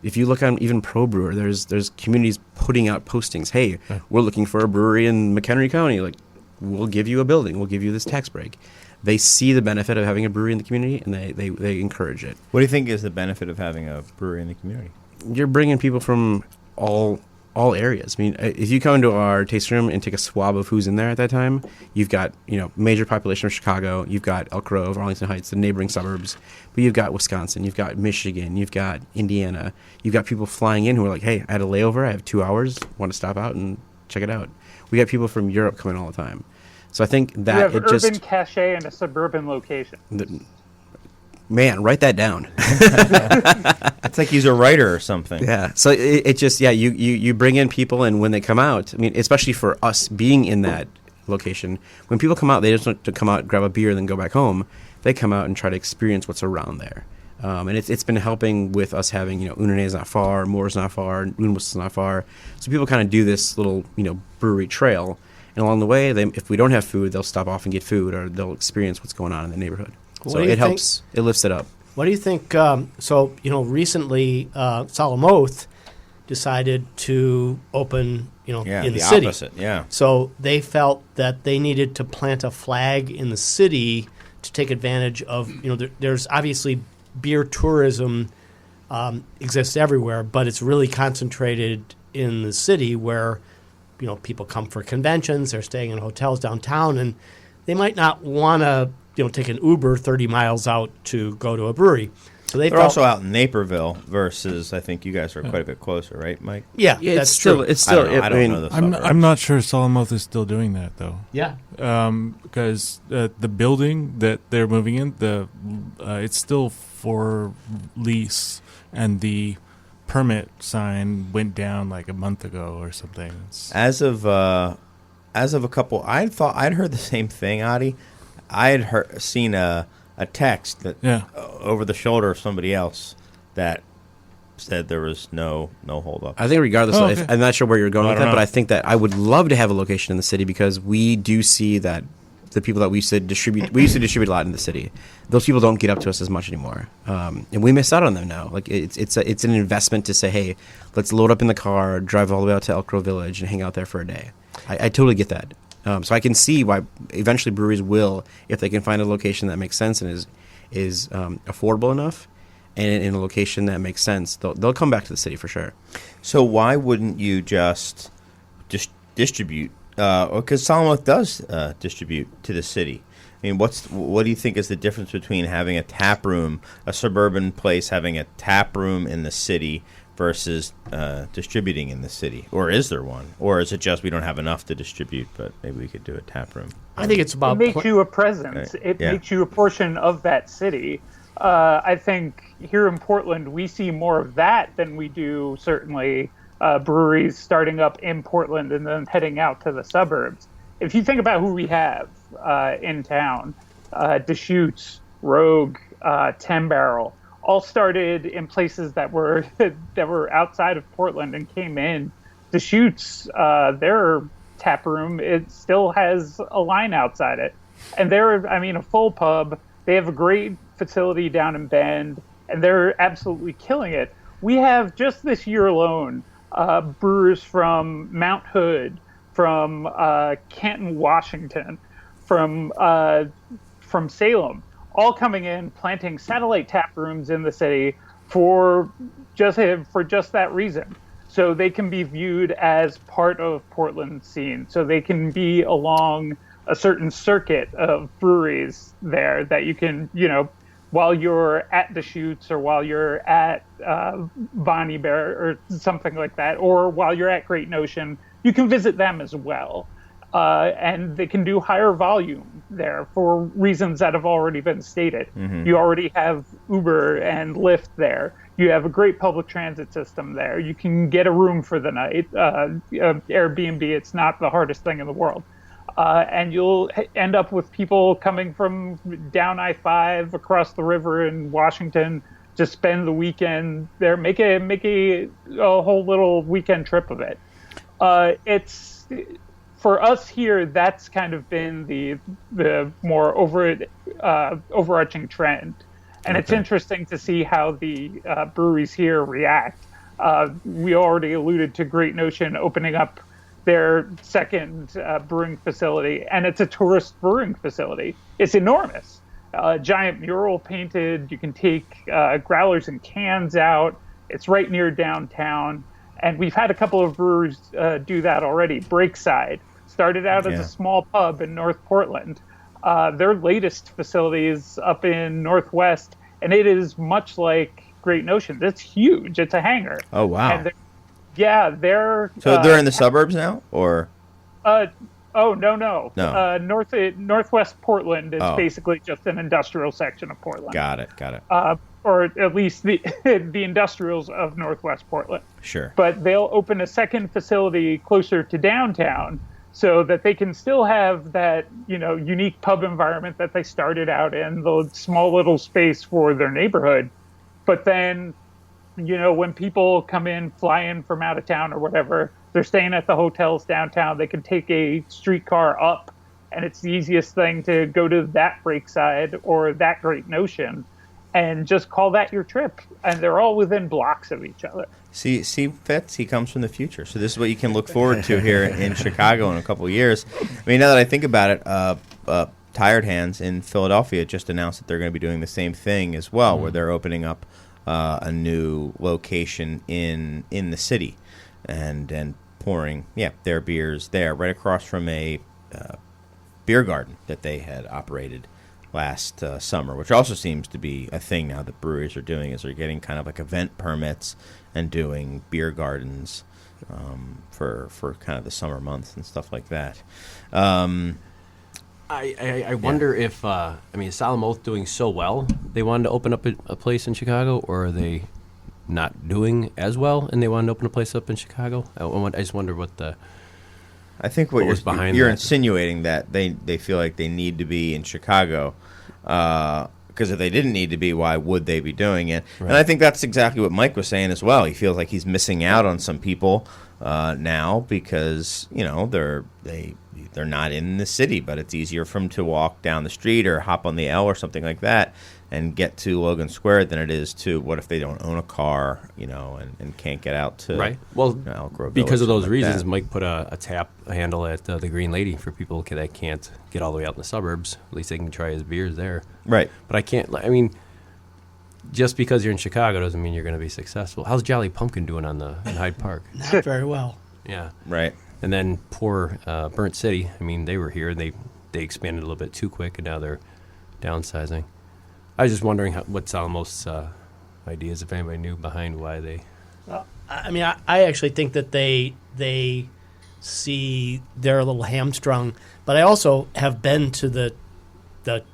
If you look on even Pro Brewer, there's communities putting out postings. Hey, we're looking for a brewery in McHenry County. Like, we'll give you a building. We'll give you this tax break. They see the benefit of having a brewery in the community, and they encourage it. What do you think is the benefit of having a brewery in the community? You're bringing people from all areas. If you come into our tasting room and take a swab of who's in there at that time, you've got major population of Chicago, you've got Elk Grove, Arlington Heights, the neighboring suburbs, but you've got Wisconsin, you've got Michigan, you've got Indiana, you've got people flying in who are like, hey, I had a layover, I have 2 hours, want to stop out and check it out. We got people from Europe coming all the time. So I think that you have it urban cachet in a suburban location. Man, write that down. It's like he's a writer or something. Yeah. So it just, you bring in people, and when they come out, especially for us being in that location, when people come out, they just want to come out, grab a beer, and then go back home. They come out and try to experience what's around there. And it's been helping with us having, Unane's not far, Moore's not far, Noonwhistle's not far. So people kind of do this little, brewery trail. And along the way, if we don't have food, they'll stop off and get food, or they'll experience what's going on in the neighborhood. So it helps. It lifts it up. What do you think? Recently, Solemn Oath decided to open, in the city. Opposite, yeah. So they felt that they needed to plant a flag in the city to take advantage of, there's obviously beer tourism exists everywhere, but it's really concentrated in the city where, people come for conventions, they're staying in hotels downtown, and they might not want to, take an Uber 30 miles out to go to a brewery. So they're also out in Naperville versus, I think you guys are quite a bit closer, right, Mike? Yeah, that's true. It's still. I don't know the I'm not sure Solemn Oath is still doing that, though. Yeah. Because the building that they're moving in, it's still for lease, and the permit sign went down like a month ago or something. As of as of a couple, I'd heard the same thing, Adi. I had seen a text that over the shoulder of somebody else that said there was no hold up. I think regardless, I'm not sure where you're going with that, but I think that I would love to have a location in the city because we do see that the people that we used to distribute a lot in the city. Those people don't get up to us as much anymore, and we miss out on them now. Like it's an investment to say, hey, let's load up in the car, drive all the way out to Elk Grove Village, and hang out there for a day. I totally get that. So I can see why eventually breweries will, if they can find a location that makes sense and is affordable enough, and in a location that makes sense, they'll come back to the city for sure. So why wouldn't you just distribute? Because Solomon does distribute to the city. I mean, what do you think is the difference between having a tap room, a suburban place having a tap room in the city versus distributing in the city? Or is there one? Or is it just we don't have enough to distribute, but maybe we could do a tap room? I think it's about... It makes you a presence. Right. It makes you a portion of that city. I think here in Portland, we see more of that than we do, certainly, breweries starting up in Portland and then heading out to the suburbs. If you think about who we have in town, Deschutes, Rogue, 10 Barrel, all started in places that were outside of Portland and came in. Deschutes, their tap room, it still has a line outside it. And they're, a full pub. They have a great facility down in Bend, and they're absolutely killing it. We have, just this year alone, brewers from Mount Hood, from Canton, Washington, from Salem, all coming in, planting satellite tap rooms in the city for just that reason. So they can be viewed as part of Portland's scene. So they can be along a certain circuit of breweries there that you can, while you're at Deschutes or while you're at Bonnie Bear or something like that, or while you're at Great Notion, you can visit them as well. And they can do higher volume there for reasons that have already been stated. Mm-hmm. You already have Uber and Lyft there. You have a great public transit system there. You can get a room for the night. Airbnb, it's not the hardest thing in the world. And you'll end up with people coming from down I-5 across the river in Washington to spend the weekend there. Make a whole little weekend trip of it. It's for us here. That's kind of been the more overarching trend, and It's interesting to see how the breweries here react. We already alluded to Great Notion opening up their second brewing facility, and it's a tourist brewing facility. It's enormous. Giant mural painted. You can take growlers and cans out. It's right near downtown. And we've had a couple of brewers do that already. Breakside started out as a small pub in North Portland. Their latest facility is up in Northwest, and it is much like Great Notion. It's huge. It's a hangar. Oh, wow. And they're... So they're in the suburbs now, or? No. Northwest Portland is basically just an industrial section of Portland. Got it. Or at least the industrials of Northwest Portland. Sure. But they'll open a second facility closer to downtown so that they can still have that, unique pub environment that they started out in, the small little space for their neighborhood. But then, when people come in, fly in from out of town or whatever, they're staying at the hotels downtown. They can take a streetcar up, and it's the easiest thing to go to that Breakside or that Great Notion and just call that your trip. And they're all within blocks of each other. See, Fitz, he comes from the future. So this is what you can look forward to here in Chicago in a couple of years. I mean, now that I think about it, Tired Hands in Philadelphia just announced that they're going to be doing the same thing as well, where they're opening up a new location in the city and pouring their beers there right across from a beer garden that they had operated last summer, which also seems to be a thing now that breweries are doing, is they're getting kind of like event permits and doing beer gardens for kind of the summer months and stuff like that. I wonder if Solemn Oath doing so well, they wanted to open up a place in Chicago, or are they not doing as well and they wanted to open a place up in Chicago? I just wonder what the I think what was behind you're that. insinuating that they feel like they need to be in Chicago. Because if they didn't need to be, why would they be doing it? Right. And I think that's exactly what Mike was saying as well. He feels like he's missing out on some people now because they're not in the city, but it's easier for them to walk down the street or hop on the L or something like that and get to Logan Square than it is to what if they don't own a car, and can't get out to Right. Well, Elk Grove because of Village, those something like reasons, that. Mike put a tap handle at the Green Lady for people that can't get all the way out in the suburbs. At least they can try his beers there. Right. But I can't. I mean, just because you're in Chicago doesn't mean you're going to be successful. How's Jolly Pumpkin doing in Hyde Park? Not very well. Yeah. Right. And then poor Burnt City. I mean, they were here and they expanded a little bit too quick, and now they're downsizing. I was just wondering what's Alamos' ideas, if anybody knew behind why they. I mean, I actually think that they see they're a little hamstrung, but I also have been to the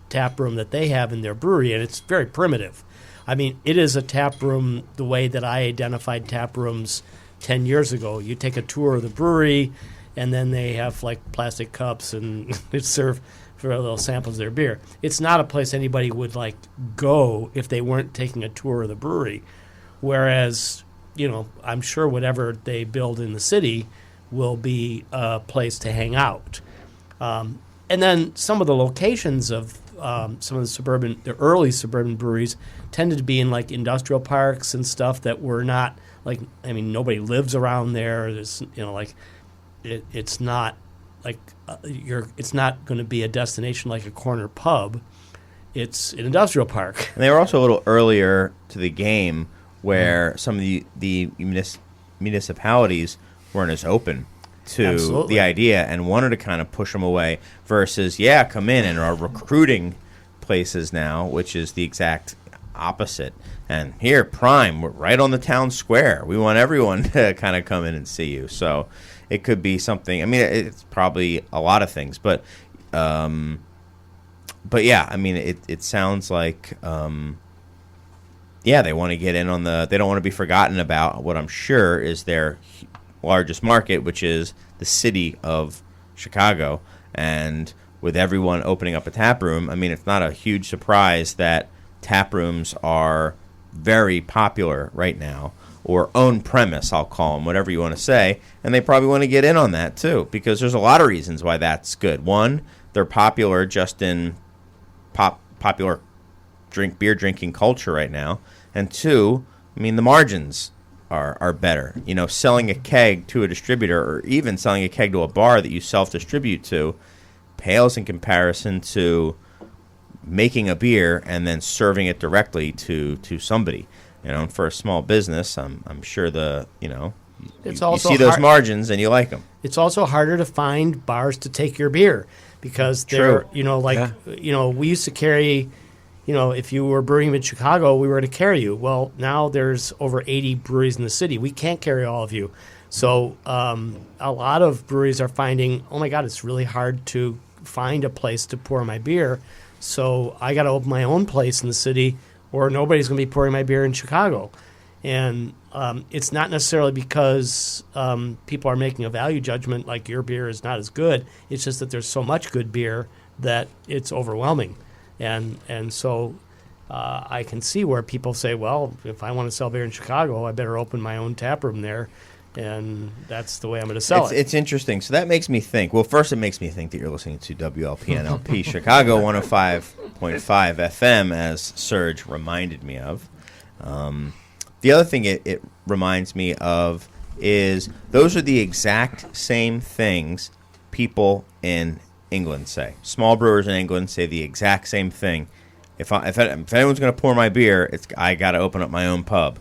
tap room that they have in their brewery, and it's very primitive. I mean, it is a tap room the way that I identified tap rooms 10 years ago. You take a tour of the brewery, and then they have like plastic cups and they serve for a little samples of their beer. It's not a place anybody would like go if they weren't taking a tour of the brewery. Whereas, I'm sure whatever they build in the city will be a place to hang out. And then some of the locations of some of the early suburban breweries tended to be in like industrial parks and stuff that were not like, I mean, nobody lives around there. There's, it's not like it's not going to be a destination like a corner pub. It's an industrial park. And they were also a little earlier to the game where some of the municipalities weren't as open to Absolutely. the idea and wanted to kind of push them away versus, come in and are recruiting places now, which is the exact opposite. And here, Prime, we're right on the town square. We want everyone to kind of come in and see you. So it could be something. I mean, it's probably a lot of things, but yeah, I mean, it sounds like, they want to get in on they don't want to be forgotten about what I'm sure is their largest market, which is the city of Chicago. And with everyone opening up a tap room, I mean, it's not a huge surprise that tap rooms are very popular right now, or on premise, I'll call them, whatever you want to say. And they probably want to get in on that too, because there's a lot of reasons why that's good. One, they're popular just in popular beer drinking culture right now. And two, I mean, the margins are better. Selling a keg to a distributor or even selling a keg to a bar that you self-distribute to pales in comparison to making a beer and then serving it directly to somebody. And for a small business, I'm sure It's you also see those hard- margins and you like them. It's also harder to find bars to take your beer because they're, we used to carry, if you were brewing in Chicago, we were to carry you. Well, now there's over 80 breweries in the city. We can't carry all of you. So a lot of breweries are finding, oh my God, it's really hard to find a place to pour my beer. So I got to open my own place in the city or nobody's going to be pouring my beer in Chicago. And it's not necessarily because people are making a value judgment like your beer is not as good. It's just that there's so much good beer that it's overwhelming. And so I can see where people say, well, if I want to sell beer in Chicago, I better open my own tap room there. And that's the way I'm going to sell it. It's interesting. So that makes me think. Well, first it makes me think that you're listening to WLPNLP Chicago 105.5 FM, as Serge reminded me of. The other thing it reminds me of is those are the exact same things people in England say. Small brewers in England say the exact same thing. If anyone's going to pour my beer, I got to open up my own pub.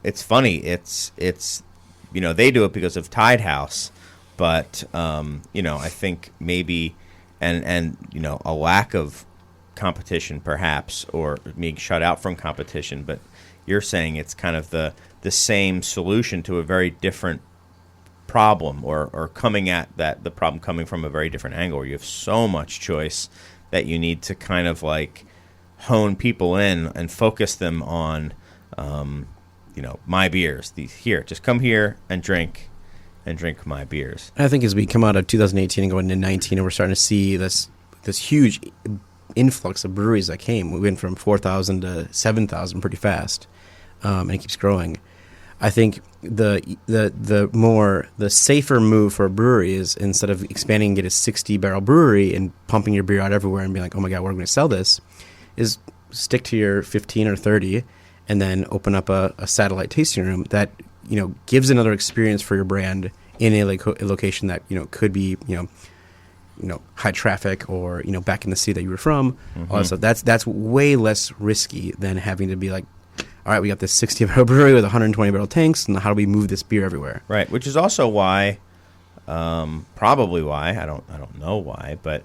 It's funny. It's they do it because of Tide House, but I think maybe and a lack of competition perhaps, or being shut out from competition. But you're saying it's kind of the same solution to a very different problem, or coming at the problem coming from a very different angle, where you have so much choice that you need to kind of like hone people in and focus them on my beers. Here, just come here and drink, and drink my beers. I think as we come out of 2018 and go into 19, and we're starting to see this huge influx of breweries that came. We went from 4,000 to 7,000 pretty fast, and it keeps growing. I think the safer move for a brewery is, instead of expanding and get a 60-barrel brewery and pumping your beer out everywhere and being like, oh my God, we're going to sell this, is stick to your 15 or 30 and then open up a satellite tasting room that, gives another experience for your brand in a location that, could be, high traffic or, back in the city that you were from. All that stuff. That's way less risky than having to be like, all right, we got this 60-barrel brewery with 120-barrel tanks, and how do we move this beer everywhere? Right, which is also why, probably why, I don't know why, but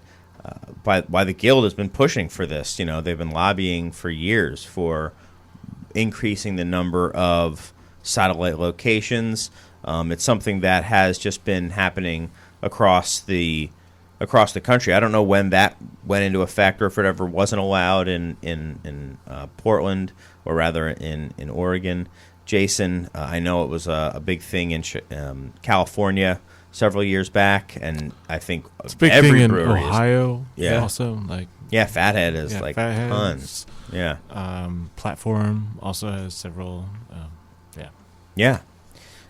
why the Guild has been pushing for this. They've been lobbying for years for increasing the number of satellite locations. It's something that has just been happening across the country. I don't know when that went into effect, or if it ever wasn't allowed in Portland, or rather in Oregon. Jason, I know it was a big thing in California several years back, and I think it's a big every thing in brewery Ohio. Yeah. Also Fathead is Fathead, tons. Yeah. Platform also has several. Yeah.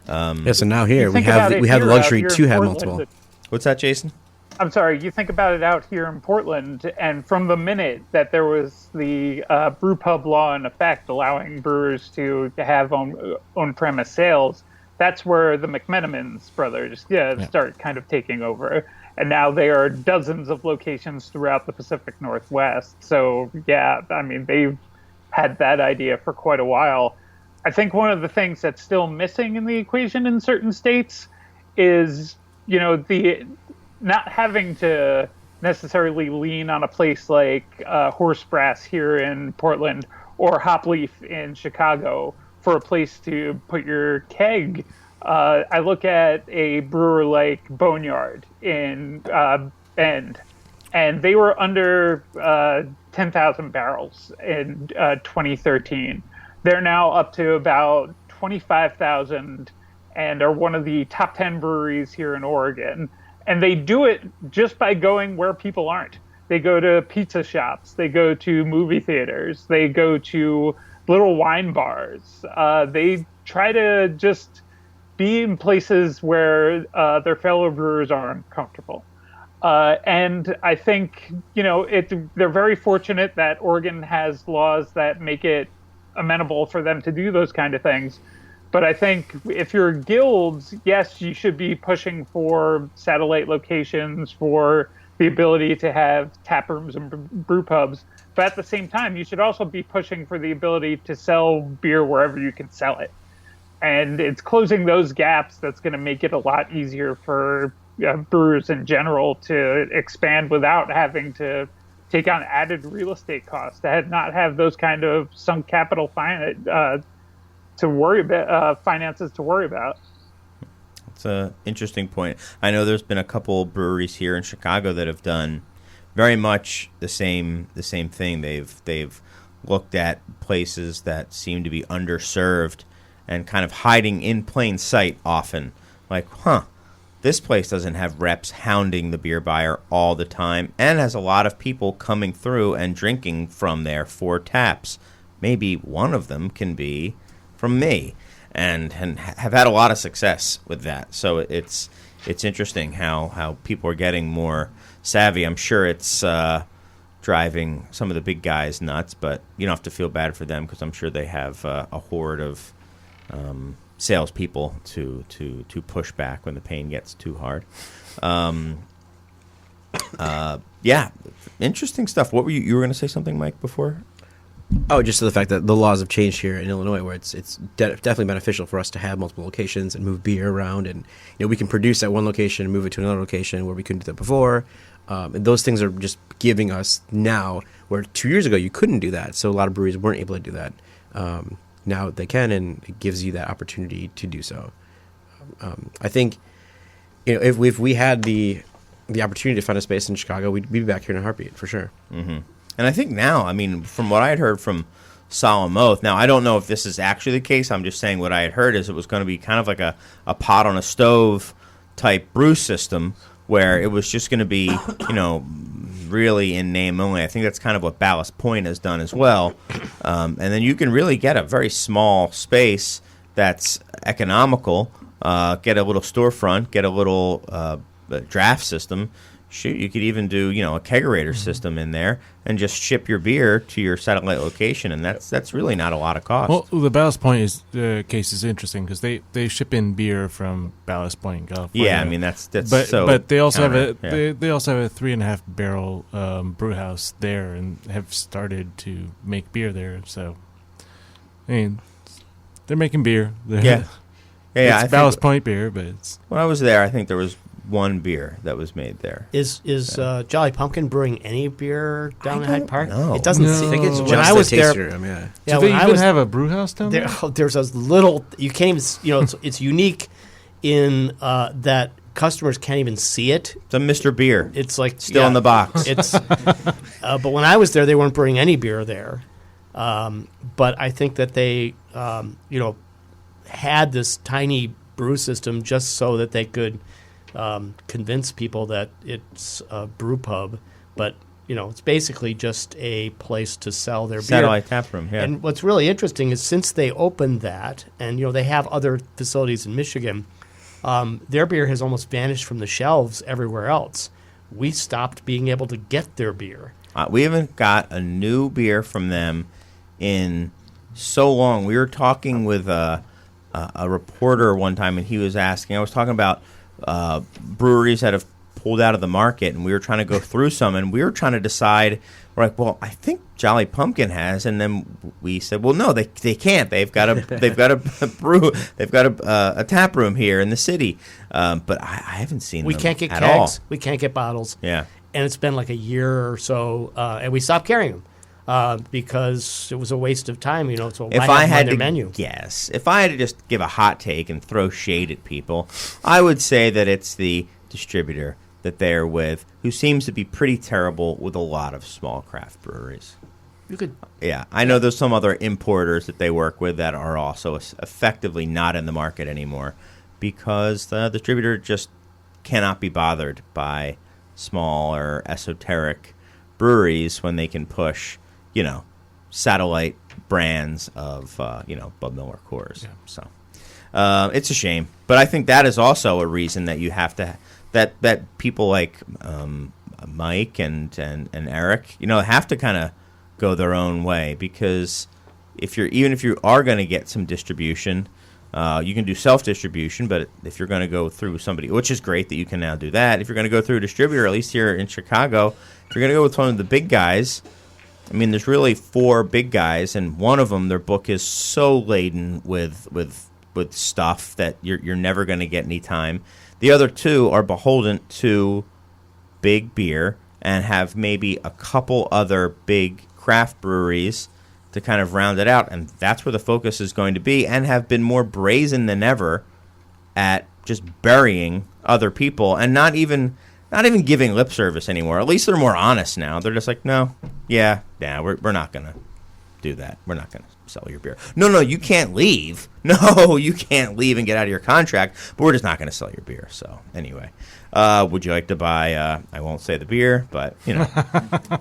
So now here we have the luxury to have multiple. What's that, Jason? I'm sorry, you think about it out here in Portland, and from the minute that there was the brew pub law in effect allowing brewers to have on-premise sales, that's where the McMenamins brothers start kind of taking over. And now there are dozens of locations throughout the Pacific Northwest. So, they've had that idea for quite a while. I think one of the things that's still missing in the equation in certain states is, the not having to necessarily lean on a place like Horse Brass here in Portland or Hop Leaf in Chicago for a place to put your keg. I look at a brewer like Boneyard in Bend, and they were under 10,000 barrels in 2013. They're now up to about 25,000 and are one of the top 10 breweries here in Oregon. And they do it just by going where people aren't. They go to pizza shops. They go to movie theaters. They go to little wine bars. They try to just be in places where their fellow brewers are uncomfortable. And I think, they're very fortunate that Oregon has laws that make it amenable for them to do those kind of things. But I think if you're guilds, yes, you should be pushing for satellite locations, for the ability to have tap rooms and brew pubs. But at the same time, you should also be pushing for the ability to sell beer wherever you can sell it. And it's closing those gaps that's going to make it a lot easier for brewers in general to expand without having to take on added real estate costs, to not have those kind of sunk capital finances to worry about. It's an interesting point. I know there's been a couple breweries here in Chicago that have done very much the same thing. They've looked at places that seem to be underserved and kind of hiding in plain sight often. Like, this place doesn't have reps hounding the beer buyer all the time and has a lot of people coming through and drinking from there for taps. Maybe one of them can be from me, and have had a lot of success with that. So it's interesting how people are getting more savvy. I'm sure it's driving some of the big guys nuts, but you don't have to feel bad for them because I'm sure they have a horde of salespeople to push back when the pain gets too hard. Interesting stuff. What were you were going to say something, Mike, before? Oh, just to the fact that the laws have changed here in Illinois, where it's definitely beneficial for us to have multiple locations and move beer around, and we can produce at one location and move it to another location where we couldn't do that before. And those things are just giving us now, where 2 years ago you couldn't do that, so a lot of breweries weren't able to do that. Now they can, and it gives you that opportunity to do so. I think if we had the opportunity to find a space in Chicago, we'd be back here in a heartbeat for sure. Mm-hmm. And I think now, from what I had heard from Solemn Oath, now I don't know if this is actually the case. I'm just saying what I had heard is it was going to be kind of like a pot on a stove type brew system where it was just going to be, really in name only. I think that's kind of what Ballast Point has done as well. And then you can really get a very small space that's economical, get a little storefront, get a little draft system. Shoot, you could even do, a kegerator system in there and just ship your beer to your satellite location, and that's really not a lot of cost. Well, the Ballast Point case is interesting because they ship in beer from Ballast Point, California. Yeah, I mean that's but they also have a yeah. they also have a 3.5 barrel brew house there and have started to make beer there. So, I mean, they're making beer. Yeah. It's Ballast Point beer, but when I was there, I think there was one beer that was made there. Is Jolly Pumpkin brewing any beer down in Hyde Park? know. It doesn't. No. seem- I think it's when just I was a there, taster room, yeah. yeah, do when they I even was have a brew house down there? there's a little. You can't even. It's unique in that customers can't even see it. It's a Mr. Beer. It's like Still in the box. It's. But when I was there, they weren't brewing any beer there. But I think that they, had this tiny brew system just so that they could convince people that it's a brew pub, but it's basically just a place to sell their Satellite tap room. Yeah. And what's really interesting is since they opened that, and they have other facilities in Michigan, their beer has almost vanished from the shelves everywhere else. We stopped being able to get their beer. We haven't got a new beer from them in so long. We were talking with a reporter one time, and he was asking. I was talking about breweries that have pulled out of the market, and we were trying to go through some, and we were trying to decide. We're like, well, I think Jolly Pumpkin has, and then we said, well, no, they can't. They've got a brew. They've got a tap room here in the city, but I haven't seen We them can't get at kegs. all. We can't get bottles. Yeah. And it's been like a year or so, and we stopped carrying them. Because it was a waste of time, So If why I have them on had their to menu? guess, if I had to just give a hot take and throw shade at people, I would say that it's the distributor that they're with, who seems to be pretty terrible with a lot of small craft breweries. You could. Yeah, I know there's some other importers that they work with that are also effectively not in the market anymore because the distributor just cannot be bothered by small or esoteric breweries when they can push, satellite brands of, Bud Miller Coors. Yeah. So it's a shame. But I think that is also a reason that you have to, that people like Mike and Eric, have to kind of go their own way because if you are going to get some distribution, you can do self-distribution, but if you're going to go through somebody, which is great that you can now do that, if you're going to go through a distributor, at least here in Chicago, if you're going to go with one of the big guys, I mean, there's really 4 big guys, and one of them, their book is so laden with stuff that you're never going to get any time. The other 2 are beholden to big beer and have maybe a couple other big craft breweries to kind of round it out, and that's where the focus is going to be, and have been more brazen than ever at just burying other people and not even giving lip service anymore. At least they're more honest now. They're just like, we're not going to do that. We're not going to sell your beer. No, you can't leave. No, you can't leave and get out of your contract, but we're just not going to sell your beer. So anyway, would you like to buy, I won't say the beer, but,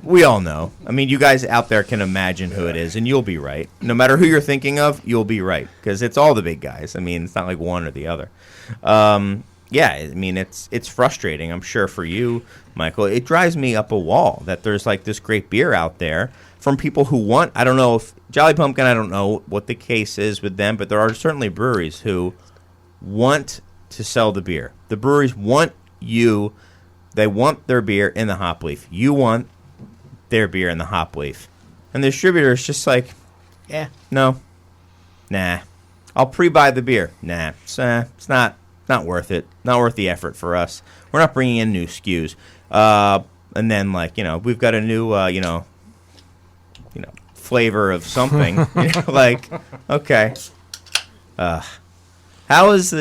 we all know. I mean, you guys out there can imagine who it is, and you'll be right. No matter who you're thinking of, you'll be right, because it's all the big guys. I mean, it's not like one or the other. Yeah, I mean, it's frustrating, I'm sure, for you, Michael. It drives me up a wall that there's, like, this great beer out there from people who want, I don't know if, Jolly Pumpkin, I don't know what the case is with them, but there are certainly breweries who want to sell the beer. The breweries want they want their beer in the hop leaf. You want their beer in the hop leaf. And the distributor is just like, nah, I'll pre-buy the beer. Nah, it's not worth it. Not worth the effort for us. We're not bringing in new SKUs. And then, we've got a new, flavor of something. Like, okay. How is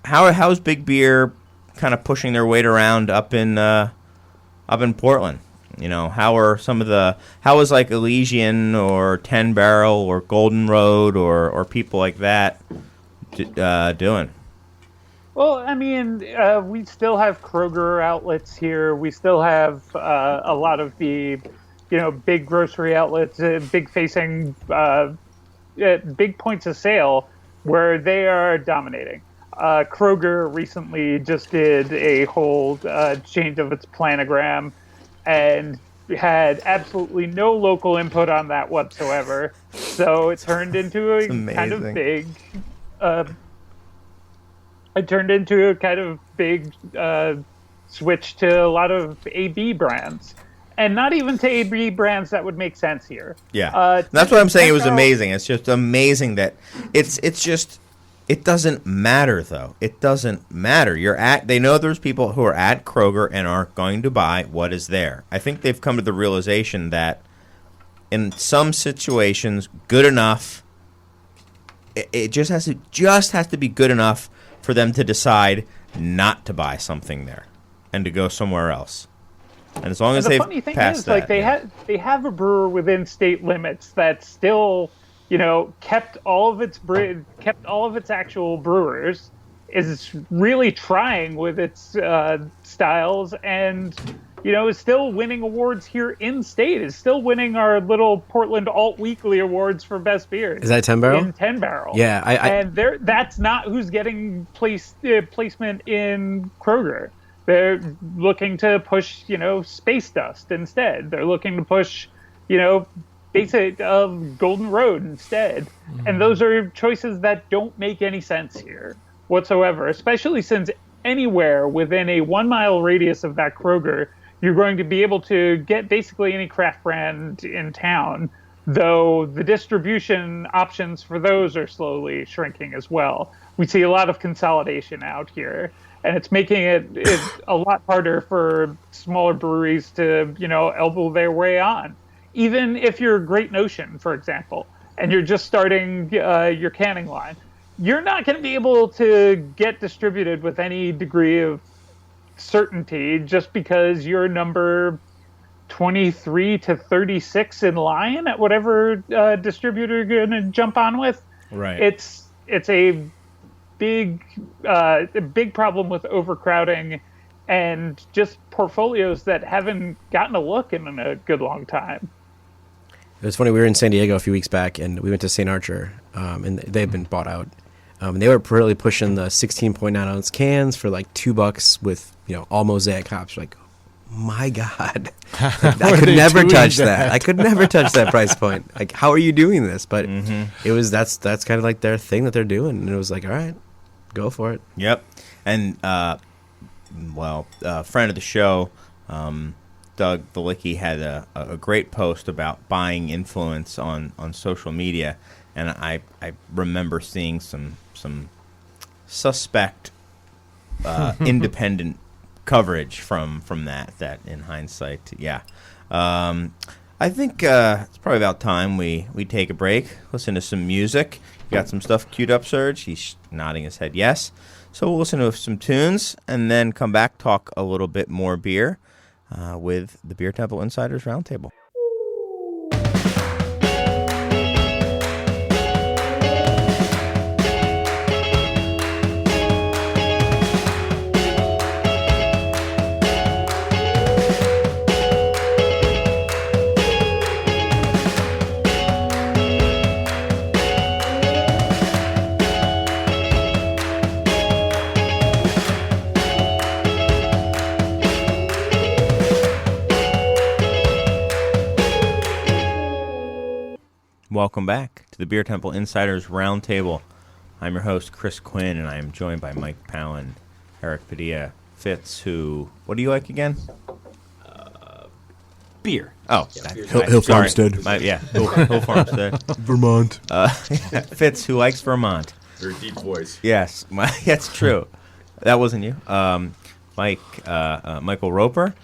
how's Big Beer kind of pushing their weight around up in Portland? How is like Elysian or 10 Barrel or Golden Road or people like that doing? Well, I mean, we still have Kroger outlets here. We still have a lot of the, big grocery outlets, big facing, big points of sale where they are dominating. Kroger recently just did a whole change of its planogram and had absolutely no local input on that whatsoever. So it turned into a kind of big switch to a lot of AB brands, and not even to AB brands that would make sense here. Yeah, that's what I'm saying. It was amazing. It's just amazing that it's just. It doesn't matter, though. It doesn't matter. They know there's people who are at Kroger and are going to buy what is there. I think they've come to the realization that in some situations, good enough. It just has to be good enough for them to decide not to buy something there and to go somewhere else. And as long as they've passed that, they have a brewer within state limits that still. Kept all of its actual brewers, is really trying with its styles, and is still winning awards here in state. Is still winning our little Portland Alt Weekly awards for best beers. Is that 10 Barrel? In 10 Barrel. Yeah, and that's not who's getting placement in Kroger. They're looking to push Space Dust instead. They're looking to push basic of Golden Road instead. And those are choices that don't make any sense here whatsoever, especially since anywhere within a 1 mile radius of that Kroger, you're going to be able to get basically any craft brand in town, though the distribution options for those are slowly shrinking as well. We see a lot of consolidation out here, and it's making it a lot harder for smaller breweries to, elbow their way on. Even if you're Great Notion, for example, and you're just starting your canning line, you're not going to be able to get distributed with any degree of certainty just because you're number 23 to 36 in line at whatever distributor you're going to jump on with. Right. It's a big problem with overcrowding and just portfolios that haven't gotten a look in a good long time. It was funny. We were in San Diego a few weeks back, and we went to St. Archer, and they've been bought out. And they were really pushing the 16.9 ounce cans for like $2 with all mosaic hops. Like, my God, I could never touch that. I could never touch that price point. Like, how are you doing this? But it was that's kind of like their thing that they're doing, and it was like, all right, go for it. Yep. And friend of the show. Doug Valicki had a great post about buying influence on social media, and I remember seeing some suspect independent coverage from that in hindsight. Yeah. I think it's probably about time we take a break, listen to some music. You got some stuff queued up, Serge? He's nodding his head yes. So we'll listen to some tunes and then come back, talk a little bit more beer. With the Beer Temple Insiders Roundtable. Welcome back to the Beer Temple Insiders Roundtable. I'm your host, Chris Quinn, and I am joined by Mike Pallen, Eric Padilla, Fitz, who... What do you like again? Beer. Oh. Yeah, Hill Farmstead. Hill Farmstead. Vermont. Fitz, who likes Vermont. Very deep voice. Yes, that's true. That wasn't you. Michael Roper,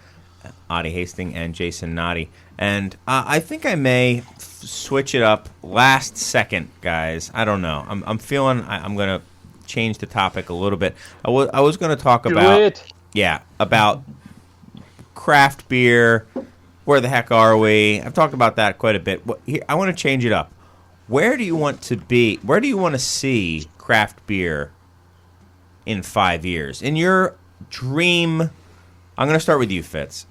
Adi Hastings, and Jason Noddy. And I think I may switch it up last second, guys. I don't know. I'm feeling I'm going to change the topic a little bit. I was going to talk about craft beer. Where the heck are we? I've talked about that quite a bit. I want to change it up. Where do you want to be? Where do you want to see craft beer in 5 years? In your dream, I'm going to start with you, Fitz.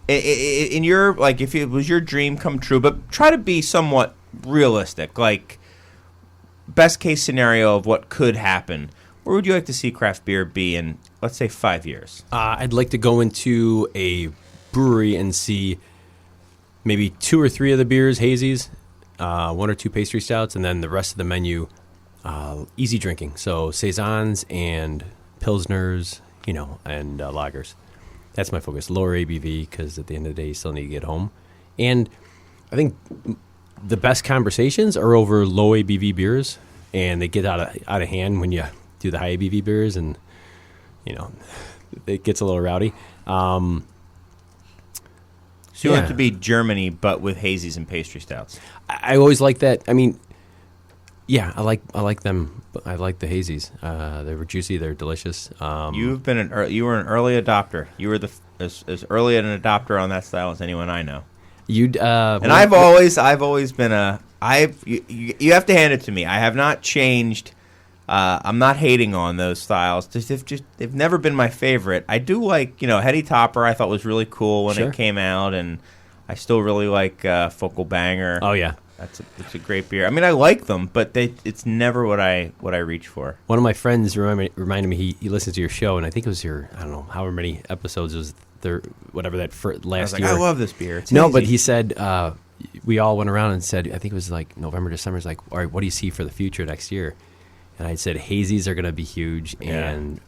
In your, like, if it was your dream come true, but try to be somewhat realistic, like best case scenario of what could happen. Where would you like to see craft beer be in, let's say, 5 years? I'd like to go into a brewery and see maybe 2 or 3 of the beers, hazies, 1 or 2 pastry stouts, and then the rest of the menu, easy drinking. So saisons and pilsners, and lagers. That's my focus. Lower ABV, because at the end of the day, you still need to get home. And I think the best conversations are over low ABV beers, and they get out of hand when you do the high ABV beers, and it gets a little rowdy. So you want it to be Germany, but with hazies and pastry stouts. I always like that. I mean, yeah, I like them. I like the hazies. They were juicy. They're delicious. You were an early adopter. You were as early an adopter on that style as anyone I know. And I've always been you have to hand it to me. I have not changed. I'm not hating on those styles. They've never been my favorite. I do like, Heady Topper I thought was really cool when it came out, and I still really like Focal Banger. Oh yeah, it's a great beer. I mean, I like them, but it's never what I reach for. One of my friends reminded me he listens to your show, and I think it was your, I don't know, however many episodes it was there, whatever that last year. I love this beer. It's no, easy. but he said we all went around and said, I think it was like November, December. It's like, all right, what do you see for the future next year? And I said hazies are going to be huge, and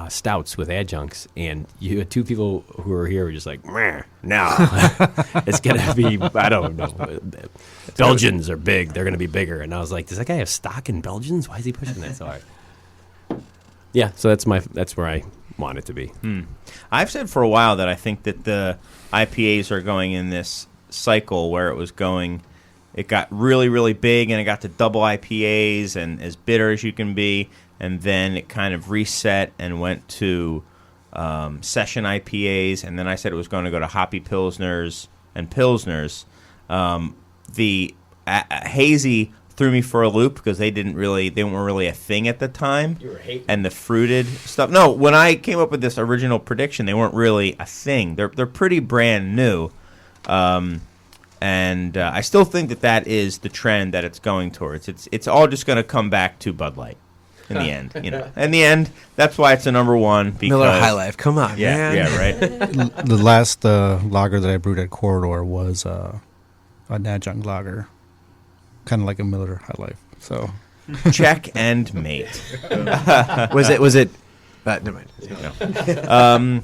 stouts with adjuncts. And you had 2 people who were here were just like, no, it's going to be, I don't know. Belgians are big. They're going to be bigger. And I was like, does that guy have stock in Belgians? Why is he pushing that so hard? Yeah, so that's where I want it to be. I've said for a while that I think that the IPAs are going in this cycle where it got really, really big, and it got to double IPAs and as bitter as you can be, and then it kind of reset and went to session IPAs, and then I said it was going to go to hoppy pilsners and pilsners. The hazy threw me for a loop because they weren't really a thing at the time. You were hating. And the fruited stuff. No, when I came up with this original prediction, they weren't really a thing. They're pretty brand new. And I still think that is the trend that it's going towards. It's all just going to come back to Bud Light in the end. In the end, that's why it's a number one. Because, Miller High Life, come on, man. Yeah, right. The last lager that I brewed at Corridor was an adjunct lager, kind of like a Miller High Life. So check and mate. Was it? Never mind. No.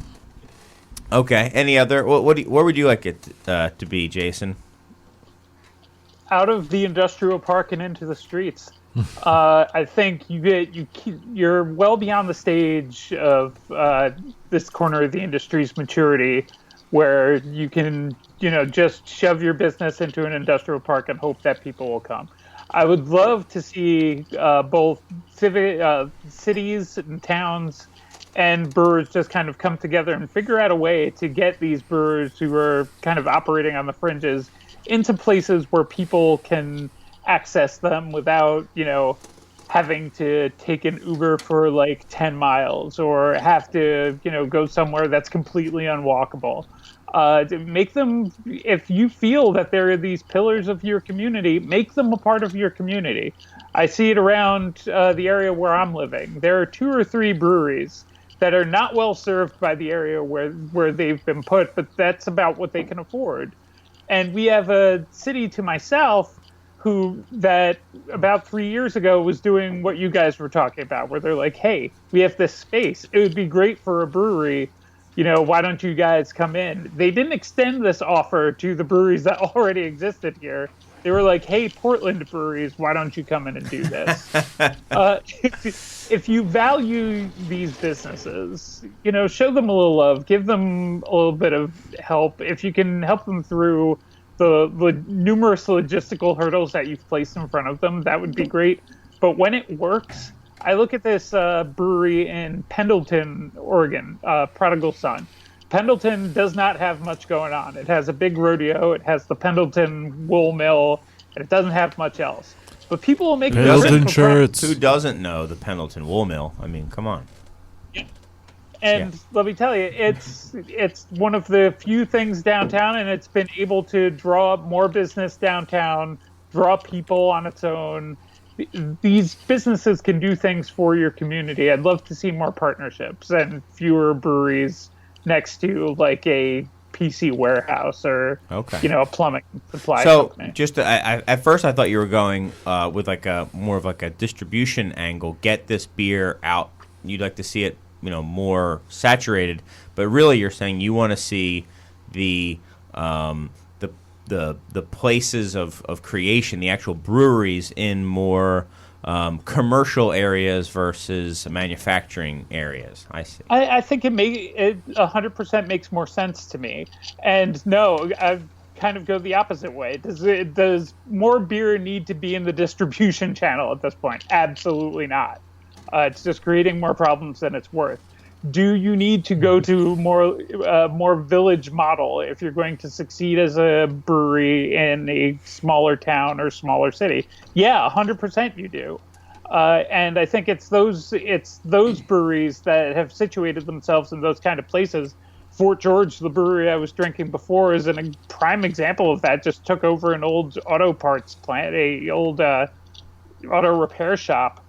Okay. Any other? Where would you like it to be, Jason? Out of the industrial park and into the streets. I think you're well beyond the stage of this corner of the industry's maturity, where you can just shove your business into an industrial park and hope that people will come. I would love to see both cities and towns and brewers just kind of come together and figure out a way to get these brewers who are kind of operating on the fringes into places where people can access them without, having to take an Uber for like 10 miles or have to, go somewhere that's completely unwalkable. To make them, if you feel that there are these pillars of your community, make them a part of your community. I see it around the area where I'm living. There are 2 or 3 breweries that are not well served by the area where they've been put, but that's about what they can afford. And we have a city to my south that about 3 years ago was doing what you guys were talking about, where they're like, hey, we have this space. It would be great for a brewery. Why don't you guys come in? They didn't extend this offer to the breweries that already existed here. They were like, hey, Portland breweries, why don't you come in and do this? If you value these businesses, show them a little love, give them a little bit of help. If you can help them through the numerous logistical hurdles that you've placed in front of them, that would be great. But when it works, I look at this brewery in Pendleton, Oregon, Prodigal Son. Pendleton does not have much going on. It has a big rodeo. It has the Pendleton wool mill, and it doesn't have much else. but people will make Pendleton adjustments for shirts. Who doesn't know the Pendleton Wool Mill? I mean, come on. And let me tell you, it's one of the few things downtown, and it's been able to draw up more business downtown, draw people on its own. These businesses can do things for your community. I'd love to see more partnerships and fewer breweries next to like a PC warehouse or a plumbing supply company. Just at first, I thought you were going with like a more of like a distribution angle. Get this beer out. You'd like to see it, more saturated. But really, you're saying you want to see the places of creation, the actual breweries in more commercial areas versus manufacturing areas. I see. I think it 100% makes more sense to me. And no, I kind of go the opposite way. Does more beer need to be in the distribution channel at this point? Absolutely not. It's just creating more problems than it's worth. Do you need to go to more village model if you're going to succeed as a brewery in a smaller town or smaller city? Yeah, 100% you do. And I think it's those breweries that have situated themselves in those kind of places. Fort George, the brewery I was drinking before, is a prime example of that. Just took over an old auto parts plant, a old auto repair shop.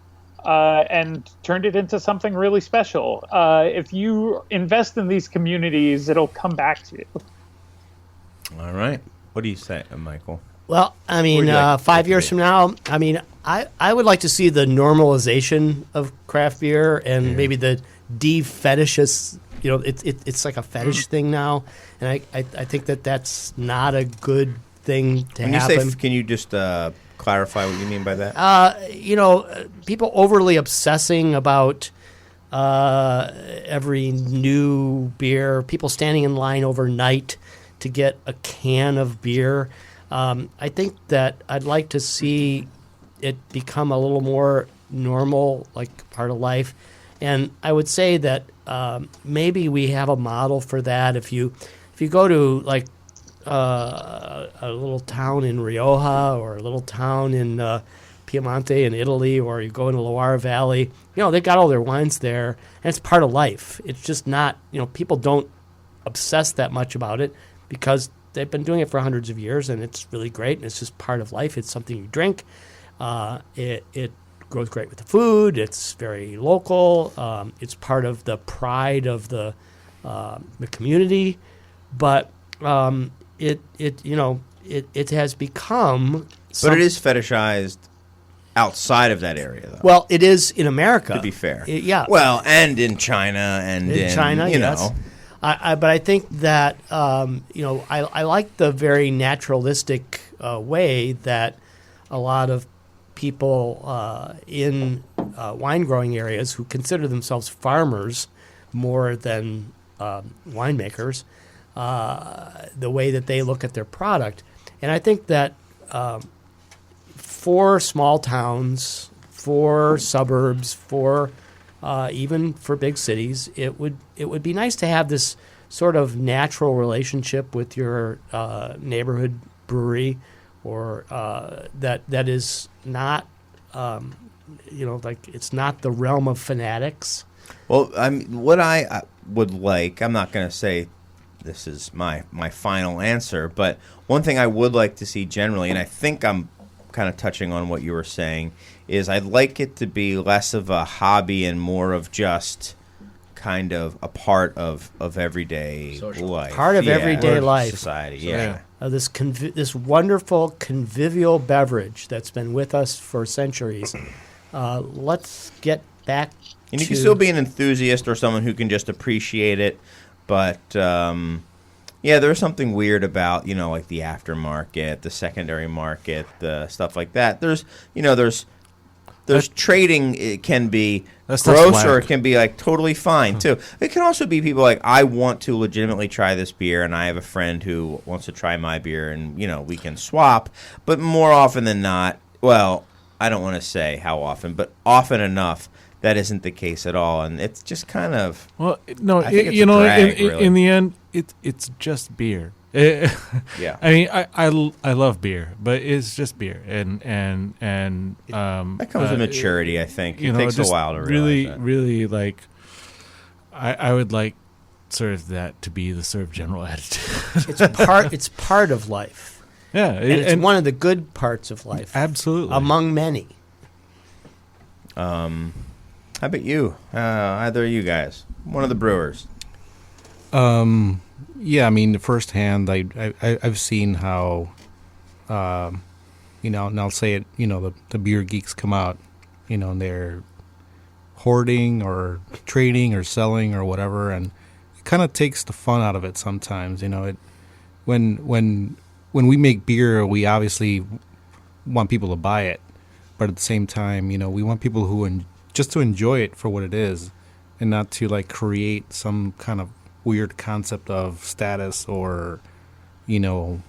And turned it into something really special. If you invest in these communities, it'll come back to you. All right. What do you say, Michael? Well, I mean, 5 years from now, I mean, I would like to see the normalization of craft beer and maybe the de-fetishes. It's like a fetish thing now, and I think that's not a good thing to happen. Can you just clarify what you mean by that? People overly obsessing about every new beer, people standing in line overnight to get a can of beer. I think that I'd like to see it become a little more normal, like part of life. And I would say that maybe we have a model for that. If you go to like a little town in Rioja or a little town in Piemonte in Italy, or you go in the Loire Valley, they've got all their wines there, and it's part of life. It's just not, people don't obsess that much about it because they've been doing it for hundreds of years, and it's really great, and it's just part of life. It's something you drink. It goes great with the food. It's very local. It's part of the pride of the community, but it has become. But it is fetishized outside of that area, though. Well, it is in America. To be fair, yeah. Well, and in China, and in China, yes. But I think that I like the very naturalistic way that a lot of people in wine growing areas who consider themselves farmers more than winemakers, the way that they look at their product. And I think that for small towns, for suburbs, for even for big cities, it would be nice to have this sort of natural relationship with your neighborhood brewery, or that is not like it's not the realm of fanatics. Well, what I would like, I'm not going to say this is my final answer, but one thing I would like to see generally, and I think I'm kind of touching on what you were saying, is I'd like it to be less of a hobby and more of just kind of a part of everyday life. Part of everyday life. Society, yeah. This wonderful convivial beverage that's been with us for centuries. Let's get back and you can still be an enthusiast or someone who can just appreciate it, but there's something weird about, like the aftermarket, the secondary market, the stuff like that. There's trading. It can be gross, or it can be like totally fine too. It can also be people like, I want to legitimately try this beer, and I have a friend who wants to try my beer, and we can swap. But more often than not, well, I don't want to say how often, but often enough, that isn't the case at all, and it's just kind of in the end, it's just beer. Yeah. I mean, I love beer, but it's just beer, and That comes with maturity, I think. You It know, takes a just while to really, realize that. really like. I would like sort of that to be the sort of general attitude. It's part of life. Yeah, And it's one of the good parts of life. Absolutely. Among many. How about you? Either of you guys. One of the brewers. Yeah, I mean, firsthand, I've seen how, and I'll say it, the beer geeks come out, and they're hoarding or trading or selling or whatever, and it kind of takes the fun out of it sometimes. When we make beer, we obviously want people to buy it, but at the same time, we want people who just to enjoy it for what it is, and not to like create some kind of weird concept of status or, I don't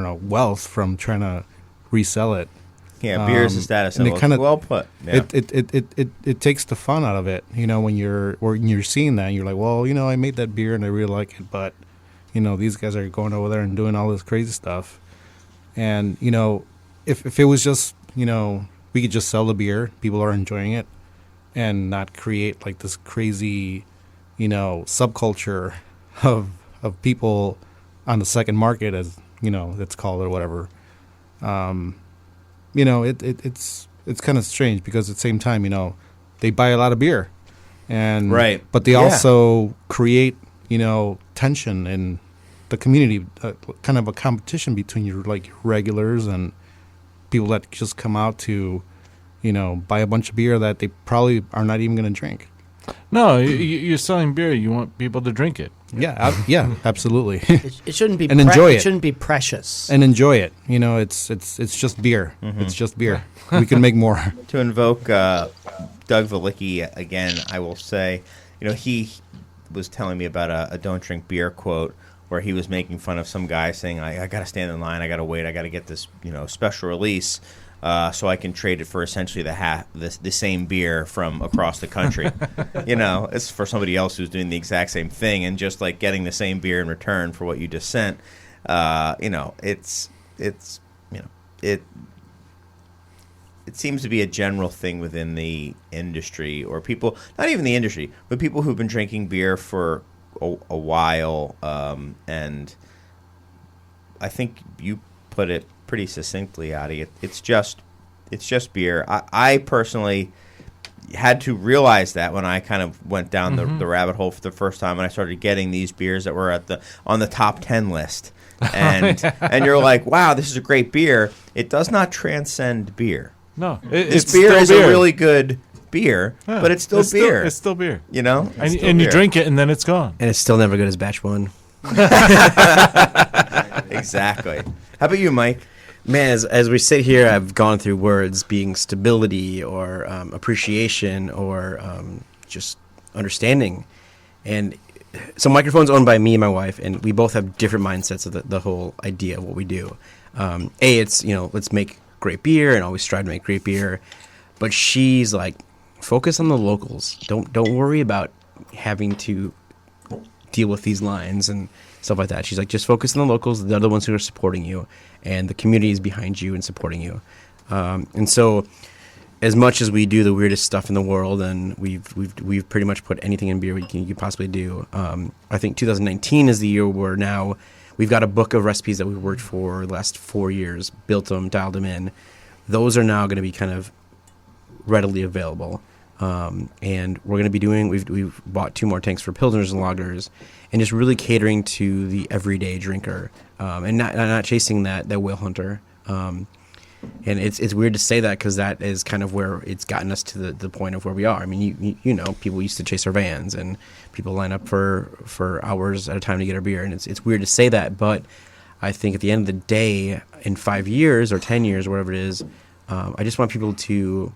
know, wealth from trying to resell it. Yeah, beer is a status and it symbol. kinda- Well put. Yeah. It takes the fun out of it. When you're seeing that, you're like, well, I made that beer and I really like it, but these guys are going over there and doing all this crazy stuff. And if it was just we could just sell the beer, people are enjoying it, and not create like this crazy subculture of people on the second market, as it's called or whatever. It's kind of strange because at the same time, they buy a lot of beer, and Right. but they Yeah. also create tension in the community, kind of a competition between your regulars and people that just come out to buy a bunch of beer that they probably are not even going to drink. No, you're selling beer. You want people to drink it. Yeah, yeah, absolutely. It shouldn't be And enjoy It it. shouldn't be precious. And enjoy it. It's just beer. It's just beer. We can make more. To invoke Doug Valicki again, I will say, he was telling me about a don't drink beer quote where he was making fun of some guy saying, I got to stand in line, I got to wait, I got to get this special release so I can trade it for essentially the same beer from across the country. It's for somebody else who's doing the exact same thing and just like getting the same beer in return for what you just sent. It seems to be a general thing within the industry, or people, not even the industry, but people who've been drinking beer for a while. And I think you put it pretty succinctly, Adi. It's just beer. I personally had to realize that when I kind of went down the rabbit hole for the first time, and I started getting these beers that were on the top 10 list. And you're like, wow, this is a great beer. It does not transcend beer. No, This it's beer still is beer. a really good beer, Yeah, but it's still beer. It's still beer. It's And still you beer. drink it, and then it's gone. And it's still never good as batch one. Exactly. How about you, Mike? Man, as we sit here, I've gone through words being stability or appreciation or just understanding. And so Microphone's owned by me and my wife, and we both have different mindsets of the whole idea of what we do. It's, let's make great beer and always strive to make great beer. But she's like, focus on the locals. Don't worry about having to deal with these lines and stuff like that. She's like, just focus on the locals. They're the ones who are supporting you, and the community is behind you and supporting you. And so, as much as we do the weirdest stuff in the world, and we've pretty much put anything in beer you can possibly do. I think 2019 is the year where now we've got a book of recipes that we've worked for the last 4 years, built them, dialed them in. Those are now going to be kind of readily available. And we're going to be doing, we've bought 2 more tanks for Pilsners and Lagers, and just really catering to the everyday drinker, and not chasing that whale hunter. And it's weird to say that because that is kind of where it's gotten us to the point of where we are. I mean, people used to chase our vans, and people line up for hours at a time to get our beer, and it's weird to say that, but I think at the end of the day, in 5 years or 10 years or whatever it is, I just want people to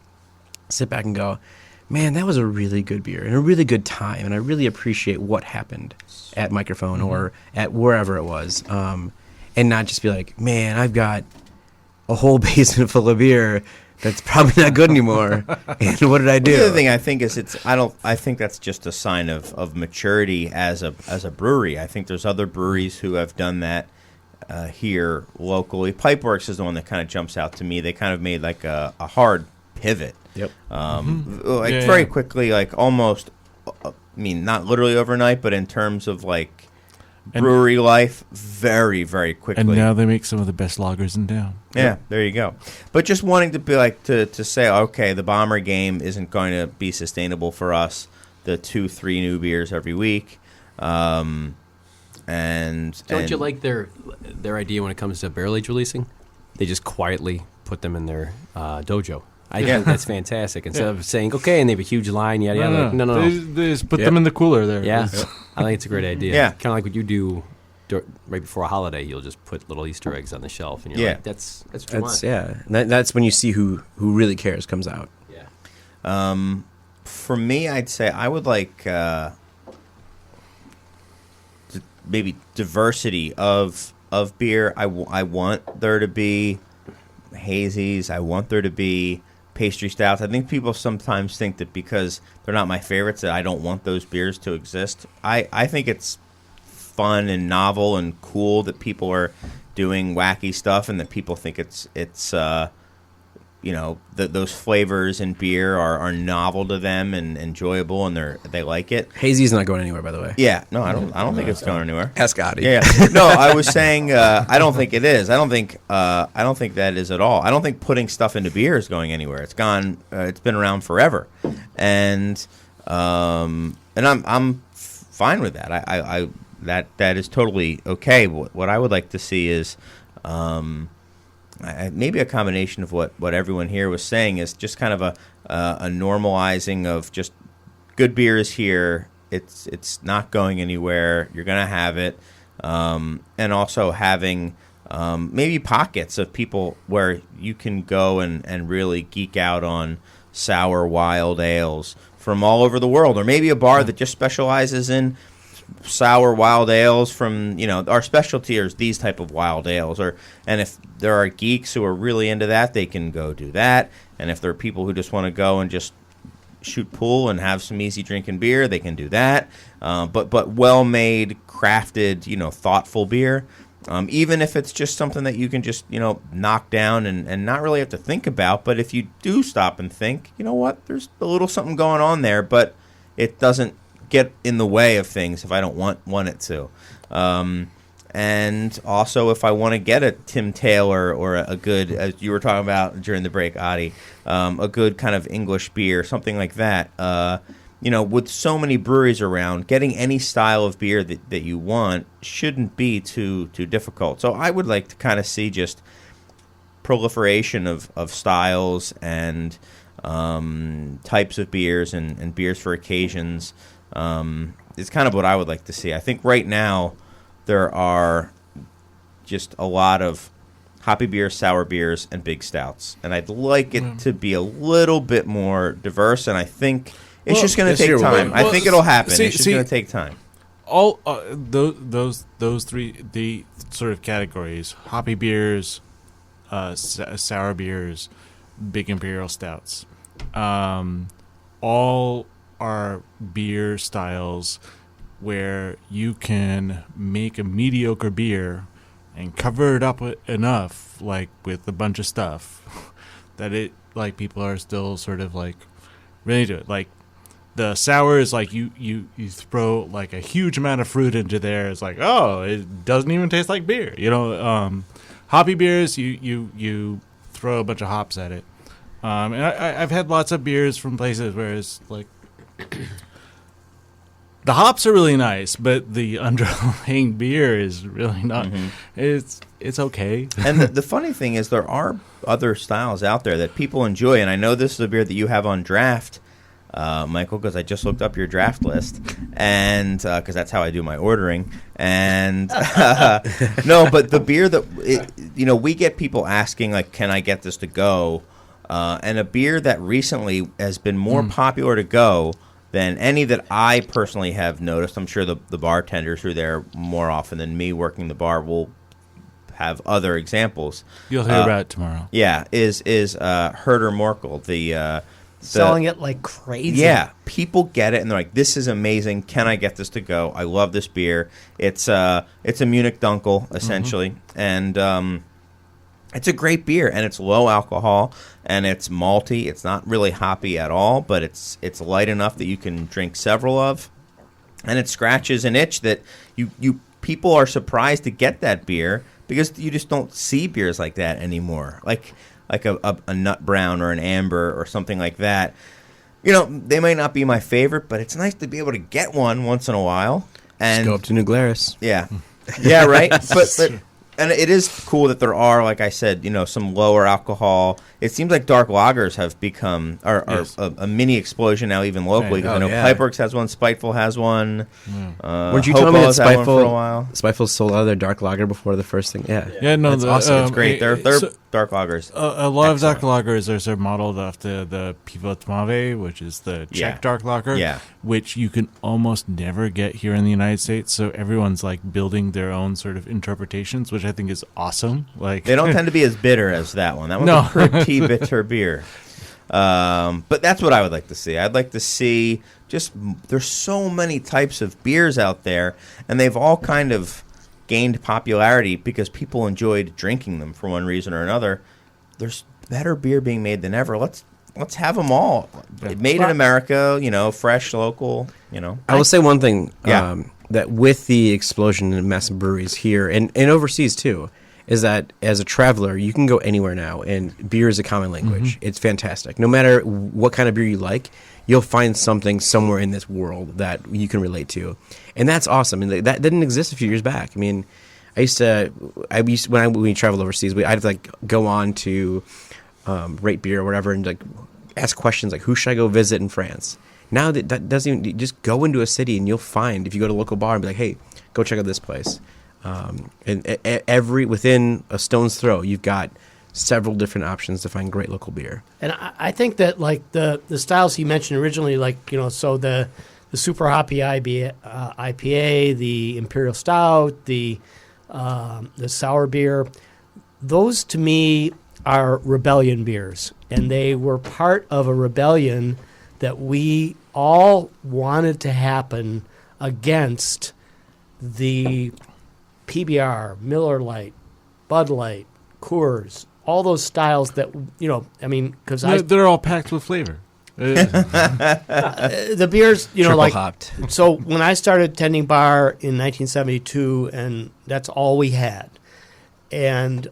sit back and go, man, that was a really good beer and a really good time, and I really appreciate what happened at Microphone or at wherever it was, and not just be like, man, I've got a whole basement full of beer that's probably not good anymore, and what did I do? The other thing I think is I think that's just a sign of maturity as a brewery. I think there's other breweries who have done that here locally. Pipeworks is the one that kind of jumps out to me. They kind of made like a hard pivot. Yep. Very quickly, like almost, I mean, not literally overnight, but in terms of like brewery life, very, very quickly. And now they make some of the best lagers in town. Yeah, there you go. But just wanting to be like, to say, okay, the Bomber game isn't going to be sustainable for us, the 2-3 new beers every week. And Don't you like their idea when it comes to barrel age releasing? They just quietly put them in their dojo. I think that's fantastic. Instead of saying, okay, and they have a huge line, yada, yada. No. They just put them in the cooler there. Yeah. I think it's a great idea. Yeah. Kind of like what you do right before a holiday. You'll just put little Easter eggs on the shelf, and you're like, that's what you want. Yeah. That's when you see who really cares comes out. Yeah. For me, I'd say I would like maybe diversity of beer. I want there to be hazies. I want there to be pastry stouts. I think people sometimes think that because they're not my favorites that I don't want those beers to exist. I think it's fun and novel and cool that people are doing wacky stuff and that people think it's those flavors in beer are novel to them and enjoyable and they like it. Hazy's not going anywhere, by the way. Yeah, no, I don't think it's going anywhere. Ask Adi. Yeah, no, I was saying I don't think it is. I don't think that is at all. I don't think putting stuff into beer is going anywhere. It's gone. It's been around forever, and I'm fine with that. I that is totally okay. What I would like to see is. Maybe a combination of what everyone here was saying is just kind of a normalizing of just good beer is here. It's not going anywhere. You're going to have it. And also having maybe pockets of people where you can go and really geek out on sour wild ales from all over the world. Or maybe a bar that just specializes in sour wild ales from, our specialty is these type of wild ales. And if there are geeks who are really into that, they can go do that. And if there are people who just want to go and just shoot pool and have some easy drinking beer, they can do that. But well-made, crafted, thoughtful beer. Even if it's just something that you can just, knock down and not really have to think about. But if you do stop and think, you know what, there's a little something going on there, but it doesn't get in the way of things if I don't want it to. And also if I want to get a Tim Taylor or a good, as you were talking about during the break, Adi, a good kind of English beer, something like that. With so many breweries around, getting any style of beer that you want shouldn't be too difficult. So I would like to kind of see just proliferation of styles and types of beers and beers for occasions. It's kind of what I would like to see. I think right now there are just a lot of hoppy beers, sour beers, and big stouts. And I'd like it to be a little bit more diverse, and I think it's just going to take time. I think it'll happen. It's just going to take time. All those three, the sort of categories, hoppy beers, sour beers, big imperial stouts, all are beer styles where you can make a mediocre beer and cover it up enough, like with a bunch of stuff, that it like people are still sort of like really into it. Like the sour is like you throw like a huge amount of fruit into there. It's like, oh, it doesn't even taste like beer. Hoppy beers, you throw a bunch of hops at it. And I've had lots of beers from places where it's like the hops are really nice, but the underlying beer is really not. Mm-hmm. It's okay. And the funny thing is there are other styles out there that people enjoy, and I know this is a beer that you have on draft, Michael, because I just looked up your draft list, and because that's how I do my ordering. And no, but the beer that we get people asking like, "Can I get this to go?" And a beer that recently has been more popular to go than any that I personally have noticed. I'm sure the bartenders who are there more often than me working the bar will have other examples. You'll hear about it tomorrow. Yeah, is Herder Morkel, the selling it like crazy. Yeah, people get it, and they're like, "This is amazing. Can I get this to go? I love this beer." It's a Munich Dunkel essentially, and it's a great beer, and it's low alcohol, and it's malty. It's not really hoppy at all, but it's light enough that you can drink several of, and it scratches an itch that you people are surprised to get that beer because you just don't see beers like that anymore, like a nut brown or an amber or something like that. You know, they might not be my favorite, but it's nice to be able to get one once in a while. And Just go up to New Glarus. Yeah, yeah, right. but and it is cool that there are, like I said, you know, some lower alcohol. It seems like dark lagers have become a mini explosion now, even locally. Because I know Pipeworks has one, Spiteful has one. Weren't you telling me that had one for a while? Spiteful sold out of their dark lager before the first thing? Yeah, no, that's awesome. It's great. They're dark lagers. A lot of dark lagers are sort of modeled after the Pivot Mave, which is the Czech dark lager, which you can almost never get here in the United States. So everyone's like building their own sort of interpretations, which I think is awesome. Like they don't tend to be as bitter as that one. That one's a pretty bitter beer. But that's what I would like to see. I'd like to see there's so many types of beers out there, and they've all kind of gained popularity because people enjoyed drinking them for one reason or another. There's better beer being made than ever. Let's have them all. Made in America, you know, fresh, local, you know. I will say one thing, that with the explosion in massive breweries here and overseas too, is that as a traveler, you can go anywhere now, and beer is a common language. It's fantastic. No matter what kind of beer you like, you'll find something somewhere in this world that you can relate to. And that's awesome. And that didn't exist a few years back. I mean, when we traveled overseas, I'd have to like go on to rate beer or whatever and like ask questions like, who should I go visit in France? Now that doesn't even, you just go into a city and you'll find, if you go to a local bar and be like, hey, go check out this place. And within a stone's throw, you've got several different options to find great local beer. And I think that like the styles he mentioned originally, like, you know, so the super hoppy IPA, the imperial stout, the sour beer, those to me are rebellion beers, and they were part of a rebellion that we all wanted to happen against the PBR, Miller Lite, Bud Light, Coors, all those styles that, you know, I mean, because they're all packed with flavor. The beers, you know, triple like hopped. So when I started tending bar in 1972, and that's all we had, and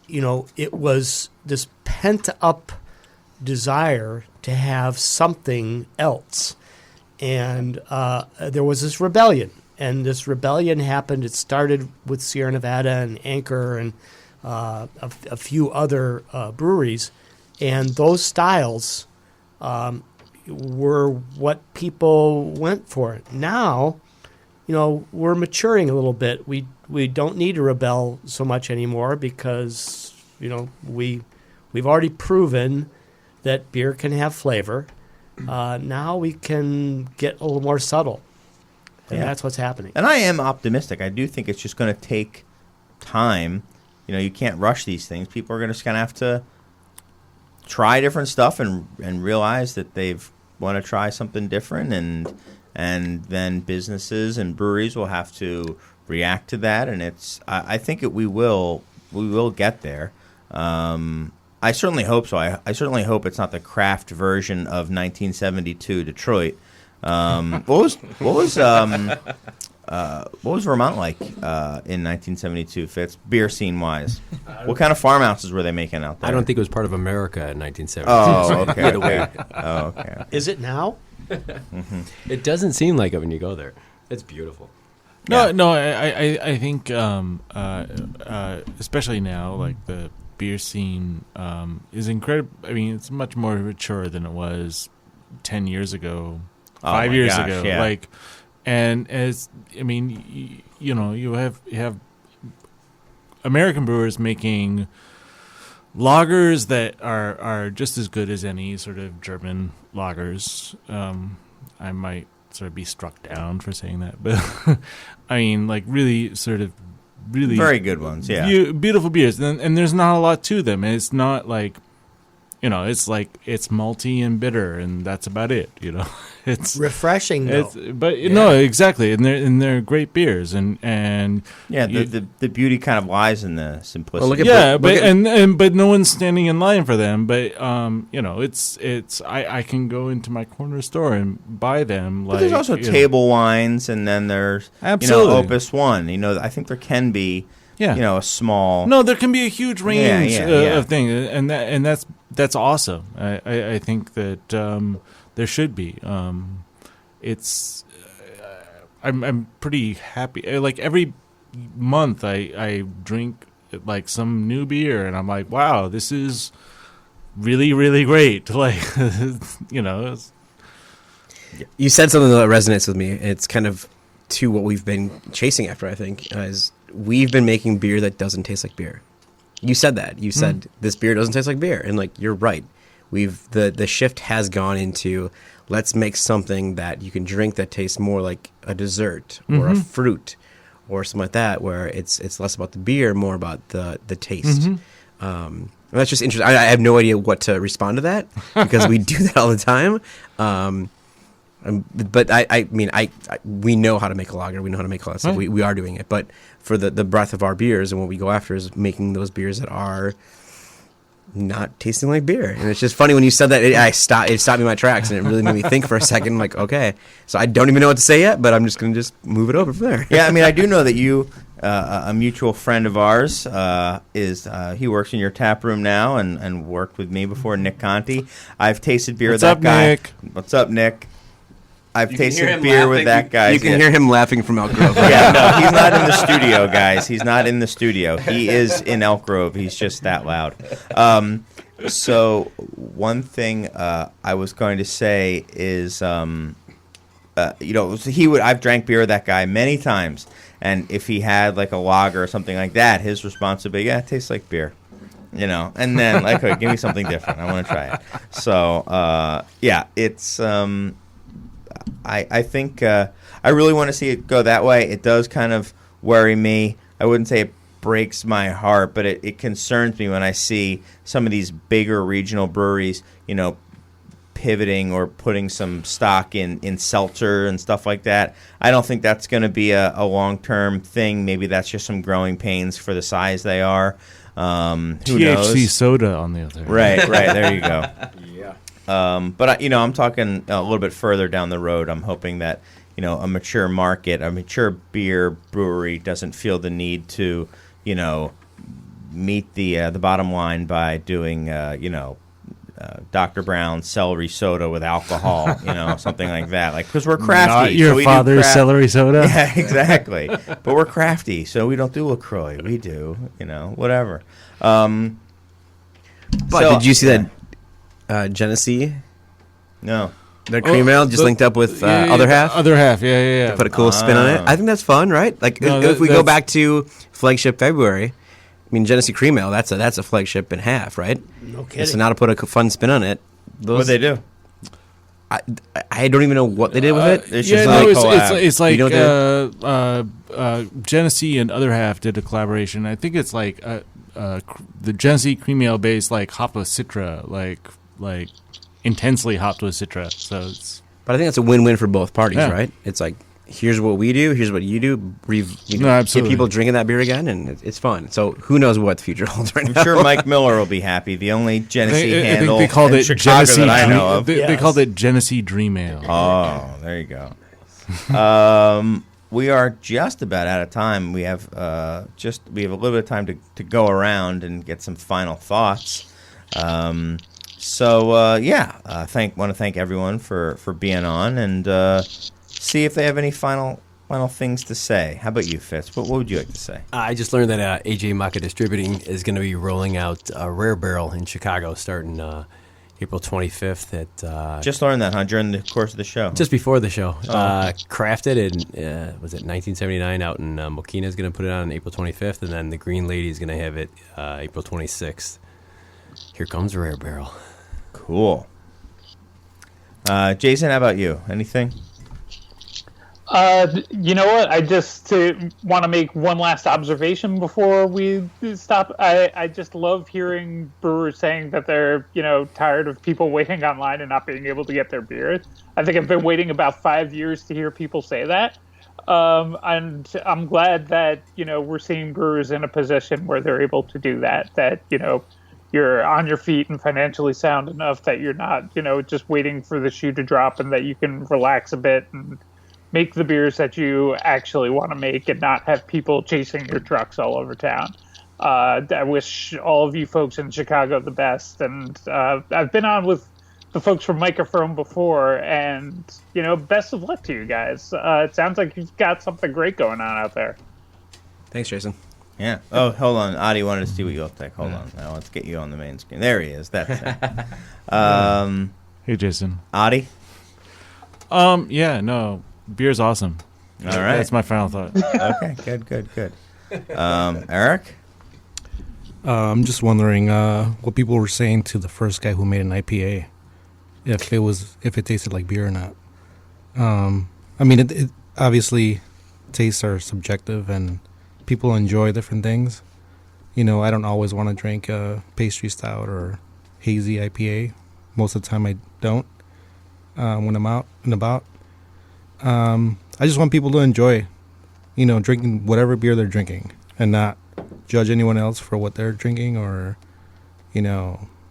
you know, it was this pent up desire to have something else, and there was this rebellion. And this rebellion happened. It started with Sierra Nevada and Anchor and a few other breweries. And those styles were what people went for. Now, you know, we're maturing a little bit. We don't need to rebel so much anymore because, you know, we've already proven that beer can have flavor. Now we can get a little more subtle. And that's what's happening. And I am optimistic. I do think it's just going to take time. You know, you can't rush these things. People are going to kind of have to try different stuff and realize that they've want to try something different, and then businesses and breweries will have to react to that. And I think we will get there. I certainly hope so. I certainly hope it's not the craft version of 1972 Detroit. What was Vermont like in 1972, Fitz, beer scene wise? What kind of farmhouses were they making out there? I don't think it was part of America in 1972. Oh, okay. Either way. Oh, okay. Is it now? It doesn't seem like it when you go there. It's beautiful. No, I think especially now, like the beer scene is incredible. I mean, it's much more mature than it was 10 years ago. 5 years ago, yeah. like, and as I mean, you know, you have American brewers making lagers that are just as good as any sort of German lagers. I might sort of be struck down for saying that, but I mean, like really very good ones, yeah, beautiful beers, and there's not a lot to them. It's not like it's like it's malty and bitter, and that's about it. It's refreshing though. No, exactly, and they're great beers, and the beauty kind of lies in the simplicity. but no one's standing in line for them. But it's I can go into my corner store and buy them. But there's also table wines, and then there's Opus One. I think there can be a small. No, there can be a huge range of things, and that's awesome. I think that there should be. I'm pretty happy. Like every month, I drink like some new beer, and I'm like, wow, this is really, really great. Like, it's, You said something that resonates with me. It's kind of to what we've been chasing after, I think, is we've been making beer that doesn't taste like beer. You said that. You said this beer doesn't taste like beer, and like you're right. The shift has gone into let's make something that you can drink that tastes more like a dessert or a fruit or something like that, where it's less about the beer, more about the taste. And that's just interesting. I have no idea what to respond to that because we do that all the time. But I mean, we know how to make a lager. We know how to make all that stuff. We are doing it. But for the breadth of our beers and what we go after is making those beers that are not tasting like beer. And it's just funny when you said that, it stopped me in my tracks, and it really made me think for a second, like, okay, so I don't even know what to say yet, but I'm just going to just move it over from there. Yeah, I mean, I do know that you, a mutual friend of ours, he works in your tap room now and worked with me before, Nick Conti. I've tasted beer with that guy. Nick? What's up, Nick? I've tasted beer with that guy. You can hear him laughing from Elk Grove. Yeah, no, he's not in the studio, guys. He's not in the studio. He is in Elk Grove. He's just that loud. So one thing I was going to say is, I've drank beer with that guy many times, and if he had like a lager or something like that, his response would be, "Yeah, it tastes like beer." And then like, okay, give me something different. I want to try it. So it's. I think I really want to see it go that way. It does kind of worry me. I wouldn't say it breaks my heart, but it concerns me when I see some of these bigger regional breweries, pivoting or putting some stock in seltzer and stuff like that. I don't think that's going to be a long-term thing. Maybe that's just some growing pains for the size they are. Who THC knows? soda on the other. Right. There you go. But I'm talking a little bit further down the road. I'm hoping that a mature market, a mature beer brewery doesn't feel the need to meet the bottom line by doing Dr. Brown's celery soda with alcohol, something like that. Like, because we're crafty. Not your father's celery soda. Yeah, exactly. But we're crafty, so we don't do LaCroix. We do, whatever. But did you see that? Genesee? No. Their cream ale just linked up with Other Half? Other Half, yeah. To put a cool spin on it. I think that's fun, right? Like, if we go back to flagship February, I mean, Genesee cream ale, that's a flagship and half, right? No kidding. So now to put a fun spin on it. What they do? I don't even know what they did with it. It's like Genesee and Other Half did a collaboration. I think it's like the Genesee cream ale based like hopped with Citra, like intensely hopped with Citra. So it's. But I think it's a win-win for both parties, right? It's like, here's what we do, here's what you do. Absolutely. Get people drinking that beer again, and it's fun. So who knows what the future holds right now? I'm sure Mike Miller will be happy. The only Genesee handle they called in it Chicago Genesee that I know of. They called it Genesee Dream Ale. Oh, there you go. We are just about out of time. We have a little bit of time to go around and get some final thoughts. Want to thank everyone for being on and see if they have any final things to say. How about you, Fitz? What would you like to say? I just learned that AJ Maka Distributing is going to be rolling out a Rare Barrel in Chicago starting April 25th at... Just learned that, huh, during the course of the show? Just before the show. Okay. Crafted in, was it 1979 out in Mokina is going to put it on April 25th, and then the Green Lady is going to have it April 26th. Here comes Rare Barrel. Cool. Jason, how about you? Anything? You know what? I just want to make one last observation before we stop. I just love hearing brewers saying that they're, tired of people waiting online and not being able to get their beer. I think I've been waiting about 5 years to hear people say that. And I'm glad that, we're seeing brewers in a position where they're able to do that, you're on your feet and financially sound enough that you're not, just waiting for the shoe to drop, and that you can relax a bit and make the beers that you actually want to make and not have people chasing your trucks all over town. I wish all of you folks in Chicago the best. And I've been on with the folks from Microphone before, and, best of luck to you guys. It sounds like you've got something great going on out there. Thanks, Jason. Yeah. Oh, hold on. Adi wanted to see what you look like. Hold on. Now let's get you on the main screen. There he is. That's it. Hey, Jason. Adi? Yeah, no. Beer's awesome. All right. That's my final thought. Okay. Good. Eric? I'm just wondering what people were saying to the first guy who made an IPA, if it tasted like beer or not. I mean, it obviously tastes are subjective, and people enjoy different things. I don't always want to drink a pastry stout or hazy IPA. Most of the time, I don't when I'm out and about. I just want people to enjoy, drinking whatever beer they're drinking, and not judge anyone else for what they're drinking, or,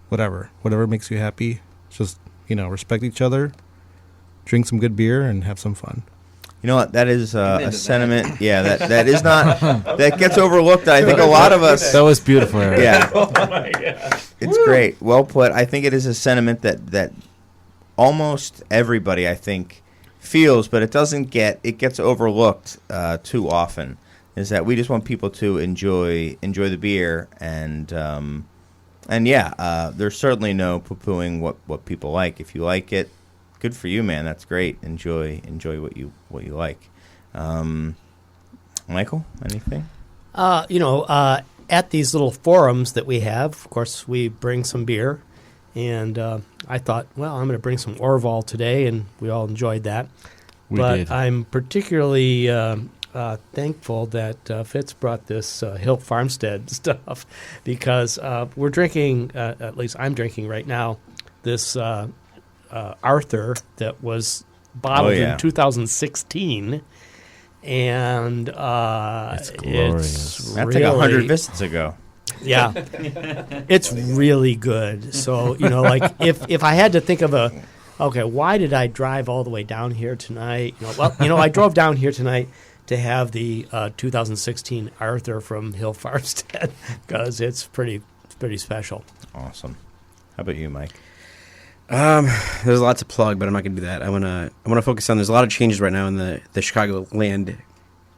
whatever makes you happy. Just, respect each other, drink some good beer, and have some fun. You know what? That is a sentiment. Yeah, that is not that gets overlooked. I think a lot of us. That was beautiful, Eric. Yeah, Oh my God. it's great. Well put. I think it is a sentiment that almost everybody, I think, feels, but it gets overlooked too often. Is that we just want people to enjoy the beer, and there's certainly no poo-pooing what people like. If you like it, good for you, man. That's great. Enjoy what you like. Michael, anything? At these little forums that we have, of course, we bring some beer, and I thought, well, I'm going to bring some Orval today, and we all enjoyed that. We but did. I'm particularly thankful that Fitz brought this Hill Farmstead stuff, because we're drinking, at least I'm drinking right now, this Arthur that was bottled in 2016, and It's glorious. That's really, like 100 visits ago. yeah, it's really good. So, if I had to think of why did I drive all the way down here tonight? I drove down here tonight to have the 2016 Arthur from Hill Farmstead, because it's pretty special. Awesome. How about you, Mike? There's a lot to plug, but I'm not going to do that. I want to focus on. There's a lot of changes right now in the Chicagoland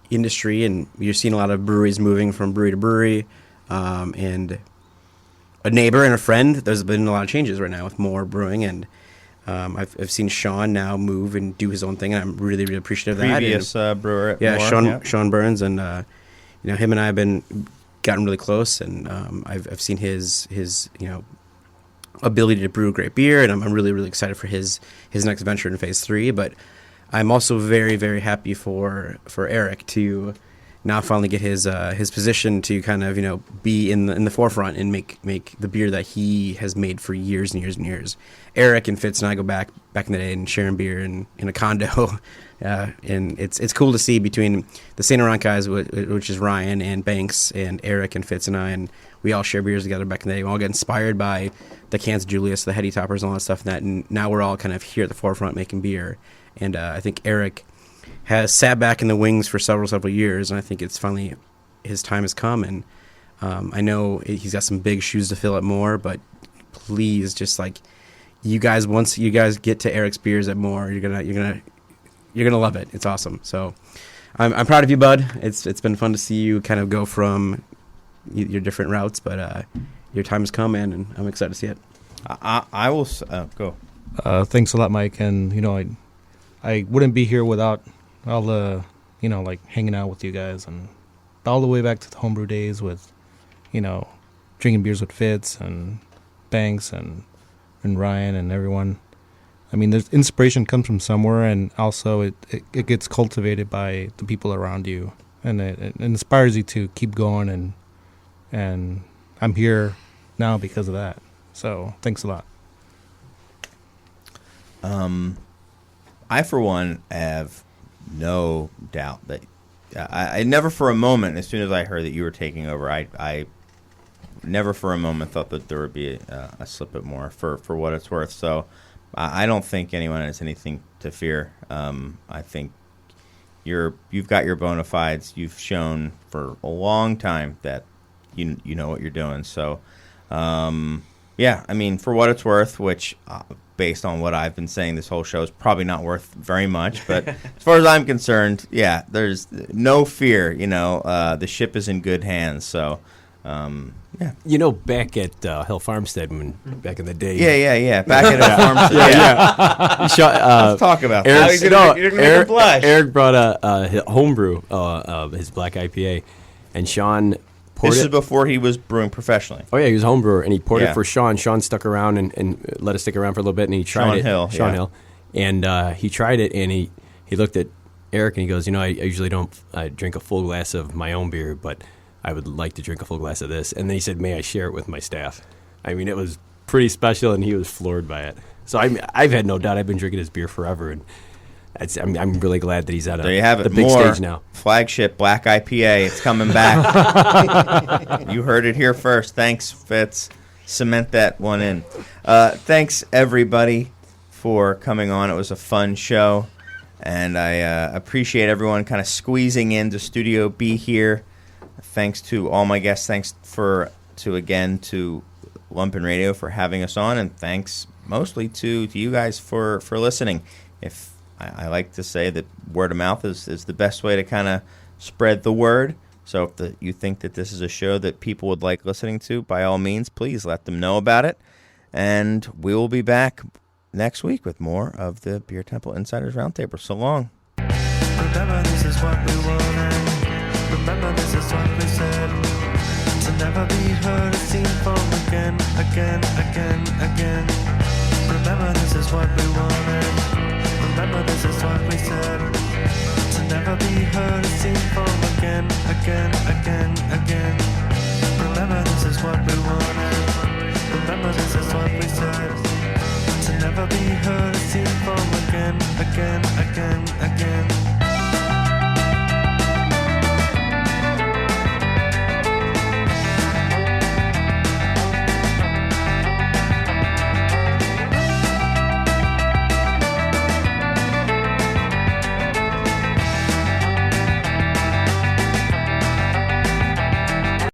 industry, and you're seeing a lot of breweries moving from brewery to brewery. And a neighbor and a friend, there's been a lot of changes right now with more brewing, and I've seen Sean now move and do his own thing, and I'm really, really appreciative of that. Previous brewer at yeah, Moore, Sean Burns, and him and I have gotten really close, and I've seen his ability to brew great beer, and I'm really, really excited for his next venture in Phase 3. But I'm also very, very happy for Eric to now finally get his position to kind of be in the forefront and make the beer that he has made for years and years and years. Eric and Fitz and I go back in the day and sharing beer in a condo, and it's cool to see between the St. Laurent guys, which is Ryan and Banks, and Eric and Fitz and I, and we all share beers together back in the day. We all get inspired by the Cans of Julius, the Heady Toppers, and all that stuff. And now we're all kind of here at the forefront making beer. And I think Eric has sat back in the wings for several years, and I think it's finally his time has come. And I know he's got some big shoes to fill at Moore, but please, just you guys, once you guys get to Eric's beers at Moore, you're gonna love it. It's awesome. So I'm proud of you, bud. It's been fun to see you kind of go from your different routes, but your time has come, man, and I'm excited to see it. I will go. Thanks a lot, Mike. And I wouldn't be here without all the hanging out with you guys, and all the way back to the homebrew days with drinking beers with Fitz and Banks and Ryan and everyone. I mean, there's inspiration comes from somewhere, and also it gets cultivated by the people around you, and it inspires you to keep going. And I'm here now because of that. So thanks a lot. I, for one, have no doubt that I never for a moment, as soon as I heard that you were taking over, I never for a moment thought that there would be a slip bit more for what it's worth. So I don't think anyone has anything to fear. I think you've got your bona fides. You've shown for a long time that you know what you're doing. So yeah, I mean, for what it's worth, which based on what I've been saying this whole show is probably not worth very much, but as far as I'm concerned, yeah, there's no fear. The ship is in good hands. So yeah. Back at Hill Farmstead back in the day. Yeah. Back at Hill Farmstead. Let's talk about that. You're gonna make me blush. Eric brought a homebrew of his black IPA, and Sean poured it. This is before he was brewing professionally. Oh, yeah, he was a home brewer, and he poured it for Sean. Sean stuck around and let us stick around for a little bit, and he tried it. Sean Hill. And he tried it, and he looked at Eric, and he goes, I usually don't drink a full glass of my own beer, but I would like to drink a full glass of this. And then he said, may I share it with my staff? I mean, it was pretty special, and he was floored by it. So I've had no doubt. I've been drinking his beer forever, and I'm really glad that he's at there you have it. The big stage now. Flagship Black IPA. It's coming back. You heard it here first. Thanks, Fitz. Cement that one in. Thanks, everybody, for coming on. It was a fun show, and I appreciate everyone kind of squeezing into Studio B here. Thanks to all my guests. Thanks to Lumpen Radio for having us on, and thanks mostly to you guys for listening. If I like to say that word of mouth is the best way to kind of spread the word. So if you think that this is a show that people would like listening to, by all means, please let them know about it. And we will be back next week with more of the Beer Temple Insiders Roundtable. So long. Remember, this is what we wanted. Remember, this is what we said. To never be heard or seen from again. Remember, this is what we wanted. Remember, this is what we said. To never be heard or seen from again. Remember, this is what we wanted. Remember, this is what we said. To never be heard or seen from again.